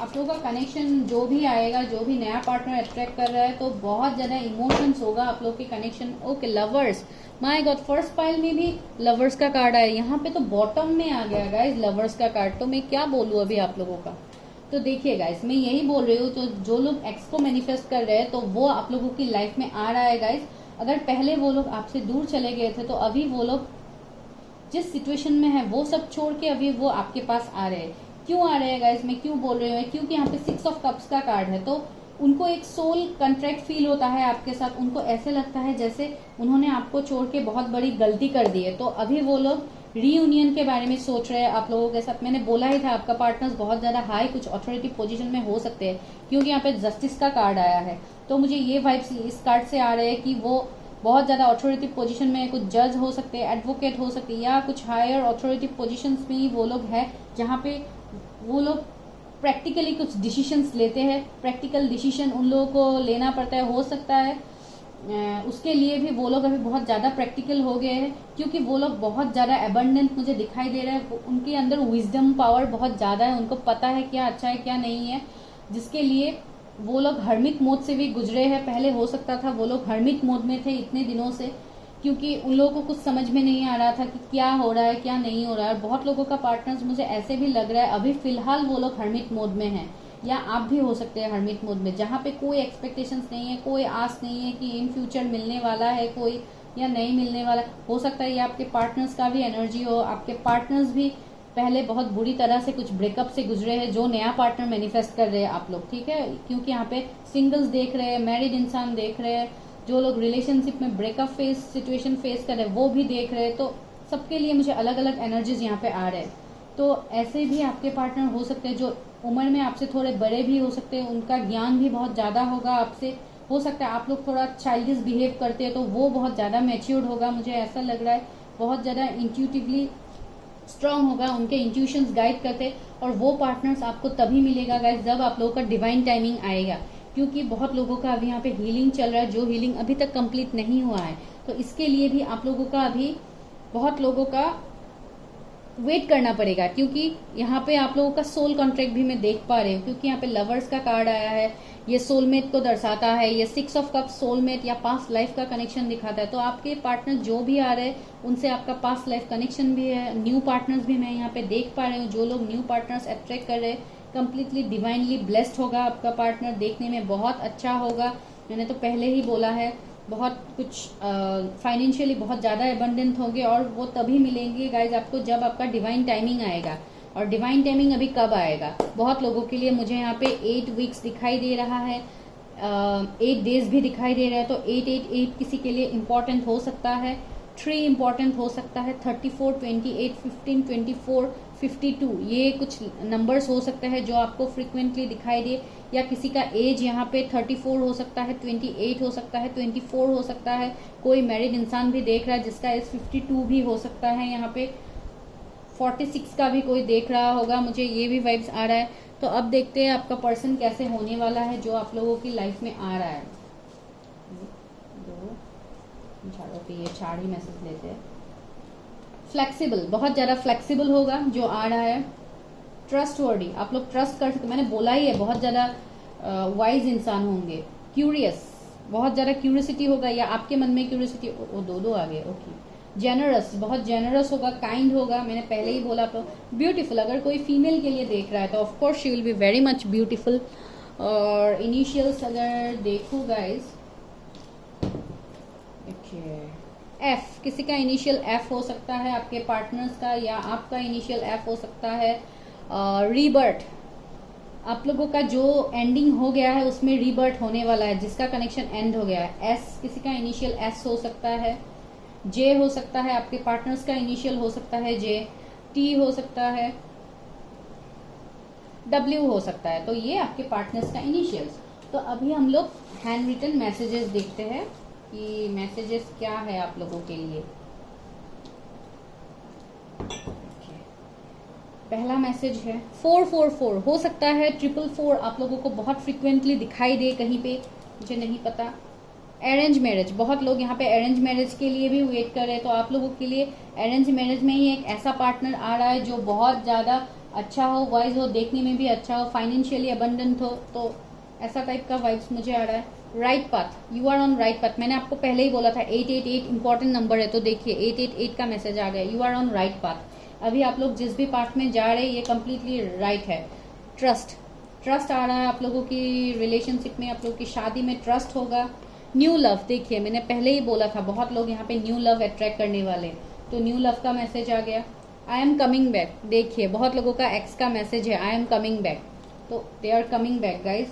आप लोगों का कनेक्शन जो भी आएगा, जो भी नया पार्टनर अट्रैक्ट कर रहा है, तो बहुत ज़्यादा इमोशंस होगा आप लोग के connection. Okay, lovers. My God, first pile में भी लवर्स का कार्ड आया। यहाँ पे तो बॉटम में आ गया गाइस लवर्स का कार्ड। तो मैं क्या बोलूँ अभी आप लोगों का। तो देखिए गाइस, मैं यही बोल रही हूँ। तो जो लोग एक्स को मैनिफेस्ट कर रहे हैं, तो वो आप लोगों की लाइफ में आ रहा है गाइस। अगर पहले वो लोग आपसे दूर चले गए थे, तो अभी वो लोग जिस सिचुएशन में है वो सब छोड़ के अभी वो आपके पास आ रहे हैं। क्यों आ रहे हैं गाइस, मैं क्यों बोल रही हूँ, क्योंकि यहाँ पे 6 ऑफ कप्स का कार्ड है। तो उनको एक सोल कंट्रैक्ट फील होता है आपके साथ। उनको ऐसे लगता है जैसे उन्होंने आपको छोड़ के बहुत बड़ी गलती कर दी है। तो अभी वो लोग रीयूनियन के बारे में सोच रहे हैं आप लोगों के साथ। मैंने बोला ही था आपका पार्टनर्स बहुत ज्यादा हाई कुछ अथॉरिटी पोजीशन में हो सकते हैं, क्योंकि यहाँ पे जस्टिस का कार्ड आया है। तो मुझे ये वाइब्स इस कार्ड से आ रहे हैं कि वो बहुत ज्यादा अथॉरिटी पोजीशन में, कुछ जज हो सकते हैं, एडवोकेट हो सकते हैं, या कुछ हायर अथॉरिटी पोजीशंस में ही वो लोग है, जहाँ पे वो लोग प्रैक्टिकली कुछ डिसीजंस लेते हैं। प्रैक्टिकल डिसीजन उन लोगों को लेना पड़ता है। हो सकता है उसके लिए भी वो लोग अभी बहुत ज़्यादा प्रैक्टिकल हो गए हैं, क्योंकि वो लोग बहुत ज़्यादा एबंडेंट मुझे दिखाई दे रहा है। उनके अंदर विजडम पावर बहुत ज़्यादा है। उनको पता है क्या अच्छा है क्या नहीं है, जिसके लिए वो लोग हर्मिट मोड से भी गुजरे हैं। पहले हो सकता था वो लोग हर्मिट मोड में थे इतने दिनों से, क्योंकि उन लोगों को कुछ समझ में नहीं आ रहा था कि क्या हो रहा है क्या नहीं हो रहा है। बहुत लोगों का पार्टनर्स मुझे ऐसे भी लग रहा है अभी फिलहाल वो लोग हर्मिट मोड में हैं, या आप भी हो सकते हैं हर्मिट मोड में, जहाँ पे कोई एक्सपेक्टेशंस नहीं है, कोई आस नहीं है कि इन फ्यूचर मिलने वाला है कोई या नहीं मिलने वाला। हो सकता है ये आपके पार्टनर्स का भी एनर्जी हो, आपके पार्टनर्स भी पहले बहुत बुरी तरह से कुछ ब्रेकअप से गुजरे हैं, जो नया पार्टनर मैनिफेस्ट कर रहे हैं आप लोग, ठीक है। क्योंकि यहाँ पे सिंगल्स देख रहे हैं, मैरिड इंसान देख रहे हैं, जो लोग रिलेशनशिप में ब्रेकअप फेस सिचुएशन फेस कर रहे हैं वो भी देख रहे हैं। तो सबके लिए मुझे अलग अलग एनर्जीज यहाँ पे आ रहे हैं। तो ऐसे भी आपके पार्टनर हो सकते हैं जो उम्र में आपसे थोड़े बड़े भी हो सकते हैं, उनका ज्ञान भी बहुत ज़्यादा होगा आपसे। हो सकता है आप लोग थोड़ा चाइल्डिश बिहेव करते हैं तो वो बहुत ज़्यादा मैच्योर्ड होगा, मुझे ऐसा लग रहा है। बहुत ज़्यादा इंट्यूटिवली स्ट्रांग होगा, उनके इंट्यूशंस गाइड करते। और वो पार्टनर्स आपको तभी मिलेगा गाइस जब आप लोगों का डिवाइन टाइमिंग आएगा, क्योंकि बहुत लोगों का अभी यहाँ पे हीलिंग चल रहा है, जो हीलिंग अभी तक कंप्लीट नहीं हुआ है। तो इसके लिए भी आप लोगों का अभी बहुत लोगों का वेट करना पड़ेगा, क्योंकि यहाँ पे आप लोगों का सोल कॉन्ट्रैक्ट भी मैं देख पा रही हूँ, क्योंकि यहाँ पे लवर्स का कार्ड आया है, ये सोलमेट को दर्शाता है। ये 6 ऑफ कप्स सोलमेट या पास्ट लाइफ का कनेक्शन दिखाता है। तो आपके पार्टनर जो भी आ रहे हैं उनसे आपका पास्ट लाइफ कनेक्शन भी है। न्यू पार्टनर्स भी मैं यहाँ पे देख पा रही हूँ। जो लोग न्यू पार्टनर्स अट्रैक्ट कर रहे हैं, कंप्लीटली डिवाइनली ब्लेस्ड होगा आपका पार्टनर, देखने में बहुत अच्छा होगा। मैंने तो पहले ही बोला है, बहुत कुछ फाइनेंशियली बहुत ज़्यादा एबंडेंट होंगे, और वो तभी मिलेंगे गाइज आपको जब आपका डिवाइन टाइमिंग आएगा। और डिवाइन टाइमिंग अभी कब आएगा? बहुत लोगों के लिए मुझे यहाँ पे 8 वीक्स दिखाई दे रहा है, 8 डेज भी दिखाई दे रहा है। तो 888 किसी के लिए इम्पोर्टेंट हो सकता है, 3 इम्पोर्टेंट हो सकता है, 34, 28, 15, 24, 52 ये कुछ नंबर्स हो सकते हैं जो आपको फ्रिक्वेंटली दिखाई दे। या किसी का एज यहाँ पे 34 हो सकता है, 28 हो सकता है, 24 हो सकता है। कोई मैरिड इंसान भी देख रहा है जिसका एज 52 भी हो सकता है। यहाँ पे 46 का भी कोई देख रहा होगा, मुझे ये भी वाइब्स आ रहा है। तो अब देखते हैं आपका पर्सन कैसे होने वाला है जो आप लोगों की लाइफ में आ रहा है। झाड़ों पे ये 4 ही मैसेज लेते हैं। फ्लेक्सिबल, बहुत ज़्यादा फ्लेक्सिबल होगा जो आ रहा है। ट्रस्टवर्डी, आप लोग ट्रस्ट कर सकते, मैंने बोला ही है, बहुत ज़्यादा वाइज इंसान होंगे। क्यूरियस, बहुत ज़्यादा क्यूरियोसिटी होगा, या आपके मन में क्यूरियोसिटी, वो दो आ गए, ओके। जेनरस, बहुत जेनरस होगा, काइंड होगा, मैंने पहले ही बोला। तो ब्यूटीफुल, अगर कोई फीमेल के लिए देख रहा है तो of course she will be very much beautiful. और इनिशियल्स अगर देखो गाइज, एफ, किसी का इनिशियल एफ हो सकता है आपके पार्टनर्स का, या आपका इनिशियल एफ हो सकता है। रीबर्थ, आप लोगों का जो एंडिंग हो गया है उसमें रीबर्थ होने वाला है, जिसका कनेक्शन एंड हो गया है। एस, किसी का इनिशियल एस हो सकता है। जे हो सकता है, आपके पार्टनर्स का इनिशियल हो सकता है जे। टी हो सकता है, डब्ल्यू हो सकता है। तो ये आपके पार्टनर्स का इनिशियल्स। तो अभी हम लोग हैंड रिटन मैसेजेस देखते हैं कि मैसेजेस क्या है आप लोगों के लिए। पहला मैसेज है 444, हो सकता है 444 आप लोगों को बहुत फ्रिक्वेंटली दिखाई दे कहीं पे, मुझे नहीं पता। अरेंज मैरिज, बहुत लोग यहाँ पे अरेंज मैरिज के लिए भी वेट कर रहे हैं। तो आप लोगों के लिए अरेंज मैरिज में ही एक ऐसा पार्टनर आ रहा है जो बहुत ज़्यादा अच्छा हो, वाइज हो, देखने में भी अच्छा हो, फाइनेंशियली अबंडेंट हो। तो ऐसा टाइप का वाइब्स मुझे आ रहा है। Right path, you are on right path, मैंने आपको पहले ही बोला था 888 इंपॉर्टेंट नंबर है। तो देखिए 888 का मैसेज आ गया, you are on right path. अभी आप लोग जिस भी पाथ में जा रहे हैं ये कम्प्लीटली राइट है। ट्रस्ट आ रहा है आप लोगों की रिलेशनशिप में, आप लोगों की शादी में ट्रस्ट होगा। न्यू लव, देखिए मैंने पहले ही बोला था बहुत लोग यहाँ पे न्यू लव अट्रैक्ट करने वाले, तो न्यू लव का मैसेज आ गया। आई एम कमिंग बैक, देखिए बहुत लोगों का एक्स का मैसेज है आई एम कमिंग बैक, तो they are coming back guys.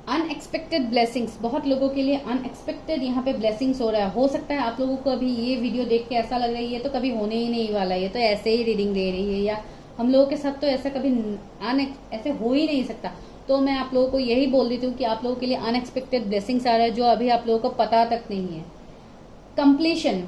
Unexpected blessings, बहुत लोगों के लिए अनएक्सपेक्टेड यहाँ पे ब्लेसिंग्स हो रहा है। हो सकता है आप लोगों को अभी ये वीडियो देख के ऐसा लग रहा है ये तो कभी होने ही नहीं वाला, ये तो ऐसे ही रीडिंग दे रही है, या हम लोगों के साथ तो ऐसा कभी ऐसे हो ही नहीं सकता। तो मैं आप लोगों को यही बोल देती हूँ कि आप लोगों के लिए अनएक्सपेक्टेड ब्लेसिंग्स आ रहा है जो अभी आप लोगों को पता तक नहीं है। कंप्लीशन,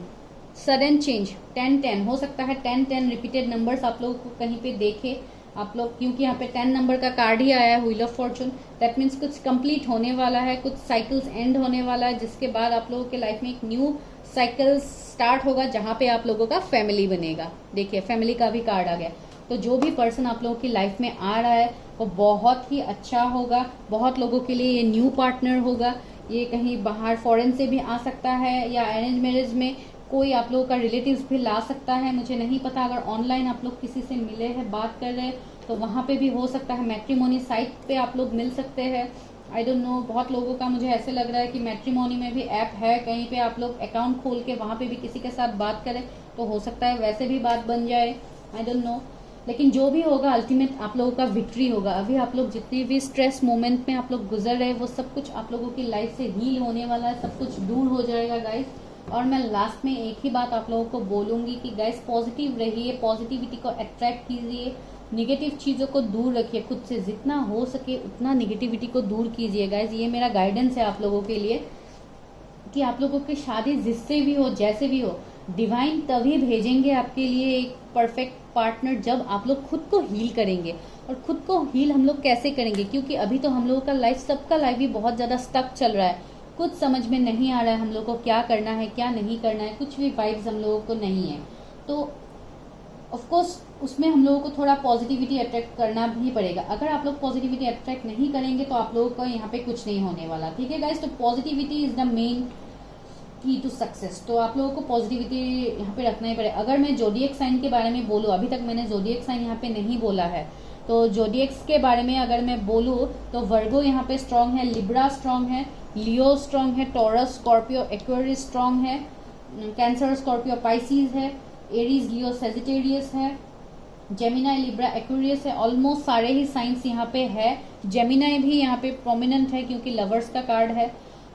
सडन चेंज, 10-10 हो सकता है, 10-10 रिपीटेड नंबर्स आप लोगों को कहीं पे देखे आप लोग, क्योंकि यहाँ पे 10 नंबर का कार्ड ही आया है, wheel of Fortune. That means कुछ कंप्लीट होने वाला है, कुछ साइकिल्स एंड होने वाला है, जिसके बाद आप लोगों के लाइफ में एक न्यू साइकिल स्टार्ट होगा जहाँ पे आप लोगों का फैमिली बनेगा। देखिए फैमिली का भी कार्ड आ गया। तो जो भी पर्सन आप लोगों की लाइफ में आ रहा है वो बहुत ही अच्छा होगा। बहुत लोगों के लिए ये न्यू पार्टनर होगा। ये कहीं बाहर फॉरेन से भी आ सकता है, या अरेंज मैरिज में कोई आप लोगों का रिलेटिव्स भी ला सकता है, मुझे नहीं पता। अगर ऑनलाइन आप लोग किसी से मिले हैं, बात कर रहे हैं, तो वहाँ पे भी हो सकता है। मैट्रिमोनी साइट पे आप लोग मिल सकते हैं। आई डोंट नो, बहुत लोगों का मुझे ऐसे लग रहा है कि मैट्रिमोनी में भी ऐप है, कहीं पे आप लोग अकाउंट खोल के वहाँ पे भी किसी के साथ बात करें तो हो सकता है वैसे भी बात बन जाए। आई डोंट नो, लेकिन जो भी होगा अल्टीमेट आप लोगों का विक्ट्री होगा। अभी आप लोग जितनी भी स्ट्रेस मोमेंट में आप लोग गुजर रहे हैं, वो सब कुछ आप लोगों की लाइफ से हील होने वाला है, सब कुछ दूर हो जाएगा गाइस। और मैं लास्ट में एक ही बात आप लोगों को बोलूंगी कि गाइस पॉजिटिव रहिए, पॉजिटिविटी को अट्रैक्ट कीजिए, निगेटिव चीज़ों को दूर रखिए। खुद से जितना हो सके उतना निगेटिविटी को दूर कीजिए गाइस। ये मेरा गाइडेंस है आप लोगों के लिए कि आप लोगों की शादी जिससे भी हो, जैसे भी हो, डिवाइन तभी भेजेंगे आपके लिए एक परफेक्ट पार्टनर जब आप लोग खुद को हील करेंगे। और खुद को हील हम लोग कैसे करेंगे, क्योंकि अभी तो हम लोगों का लाइफ, सबका लाइफ भी बहुत ज़्यादा स्टक चल रहा है। कुछ समझ में नहीं आ रहा है हम लोग को क्या करना है क्या नहीं करना है, कुछ भी वाइब्स हम लोगों को नहीं है। तो ऑफ कोर्स उसमें हम लोगों को थोड़ा पॉजिटिविटी अट्रैक्ट करना भी पड़ेगा। अगर आप लोग पॉजिटिविटी अट्रैक्ट नहीं करेंगे तो आप लोगों का यहाँ पे कुछ नहीं होने वाला। ठीक है गाइस, तो पॉजिटिविटी इज द मेन की टू सक्सेस। तो आप लोगों को पॉजिटिविटी यहाँ पे रखना ही पड़ेगा। अगर मैं जोडिएक साइन के बारे में बोलूँ, अभी तक मैंने जोडिएक साइन यहाँ पे नहीं बोला है, तो जोडिएक्स के बारे में अगर मैं बोलूँ तो वर्गो यहाँ पे स्ट्रांग है, लिब्रा स्ट्रांग है, लियो स्ट्रांग है, टॉरस, स्कॉर्पियो, एक्वेरियस स्ट्रांग है, कैंसर, स्कॉर्पियो, पाइसीज है, एरीज, लियो, सेजिटेरियस है, जेमिनाई, लिब्रा, एक्वेरियस है। ऑलमोस्ट सारे ही साइंस यहाँ पे है। जेमिनाई भी यहाँ पे प्रोमिनेंट है क्योंकि लवर्स का कार्ड है।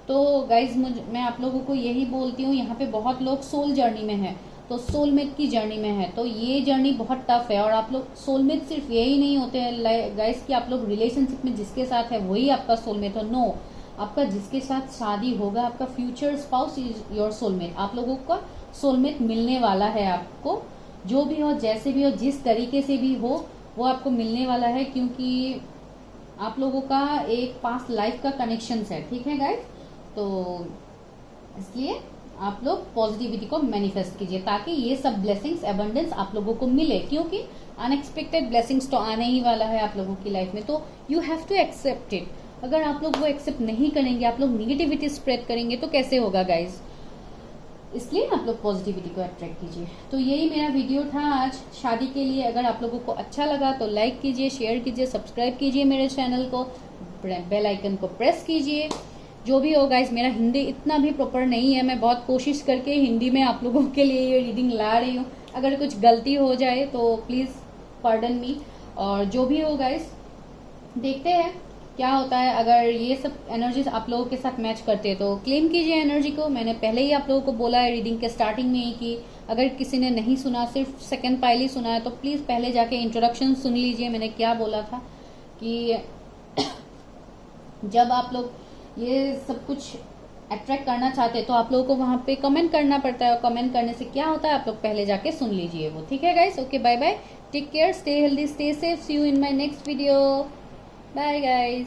तो गाइज मैं आप लोगों को यही बोलती हूँ, यहाँ पे बहुत लोग सोल जर्नी में है, तो सोलमेट की जर्नी में है। तो ये जर्नी बहुत टफ है। और आप लोग सोलमेट सिर्फ यही नहीं होते हैं गाइज कि आप लोग रिलेशनशिप में जिसके साथ है वही आपका सोलमेट हो। नो, आपका जिसके साथ शादी होगा, आपका future spouse is your soulmate. आप लोगों का सोलमेट मिलने वाला है आपको, जो भी हो, जैसे भी हो, जिस तरीके से भी हो, वो आपको मिलने वाला है, क्योंकि आप लोगों का एक पास्ट लाइफ का कनेक्शन है। ठीक है गाइज, तो इसलिए आप लोग पॉजिटिविटी को मैनिफेस्ट कीजिए ताकि ये सब ब्लेसिंग्स, एबंडेंस आप लोगों को मिले, क्योंकि अनएक्सपेक्टेड ब्लेसिंग्स तो आने ही वाला है आप लोगों की लाइफ में। तो you have to accept it. अगर आप लोग वो एक्सेप्ट नहीं करेंगे, आप लोग निगेटिविटी स्प्रेड करेंगे, तो कैसे होगा गाइज। इसलिए आप लोग पॉजिटिविटी को अट्रैक्ट कीजिए। तो यही मेरा वीडियो था आज शादी के लिए। अगर आप लोगों को अच्छा लगा तो लाइक कीजिए, शेयर कीजिए, सब्सक्राइब कीजिए मेरे चैनल को, बेल आइकन को प्रेस कीजिए। जो भी हो गाइज, मेरा हिंदी इतना भी प्रॉपर नहीं है, मैं बहुत कोशिश करके हिंदी में आप लोगों के लिए ये रीडिंग ला रही हूँ। अगर कुछ गलती हो जाए तो प्लीज़ पार्डन मी। और जो भी हो गाइज, देखते हैं क्या होता है। अगर ये सब एनर्जीज आप लोगों के साथ मैच करते हैं तो क्लेम कीजिए एनर्जी को। मैंने पहले ही आप लोगों को बोला है रीडिंग के स्टार्टिंग में ही कि अगर किसी ने नहीं सुना, सिर्फ सेकंड पाइल ही सुना है, तो प्लीज़ पहले जाके इंट्रोडक्शन सुन लीजिए। मैंने क्या बोला था कि जब आप लोग ये सब कुछ अट्रैक्ट करना चाहते हैं तो आप लोगों को वहाँ पे कमेंट करना पड़ता है, और कमेंट करने से क्या होता है आप लोग पहले जाके सुन लीजिए वो। ठीक है guys, okay, bye bye, take care, stay healthy, stay safe, see you in my next video, bye guys.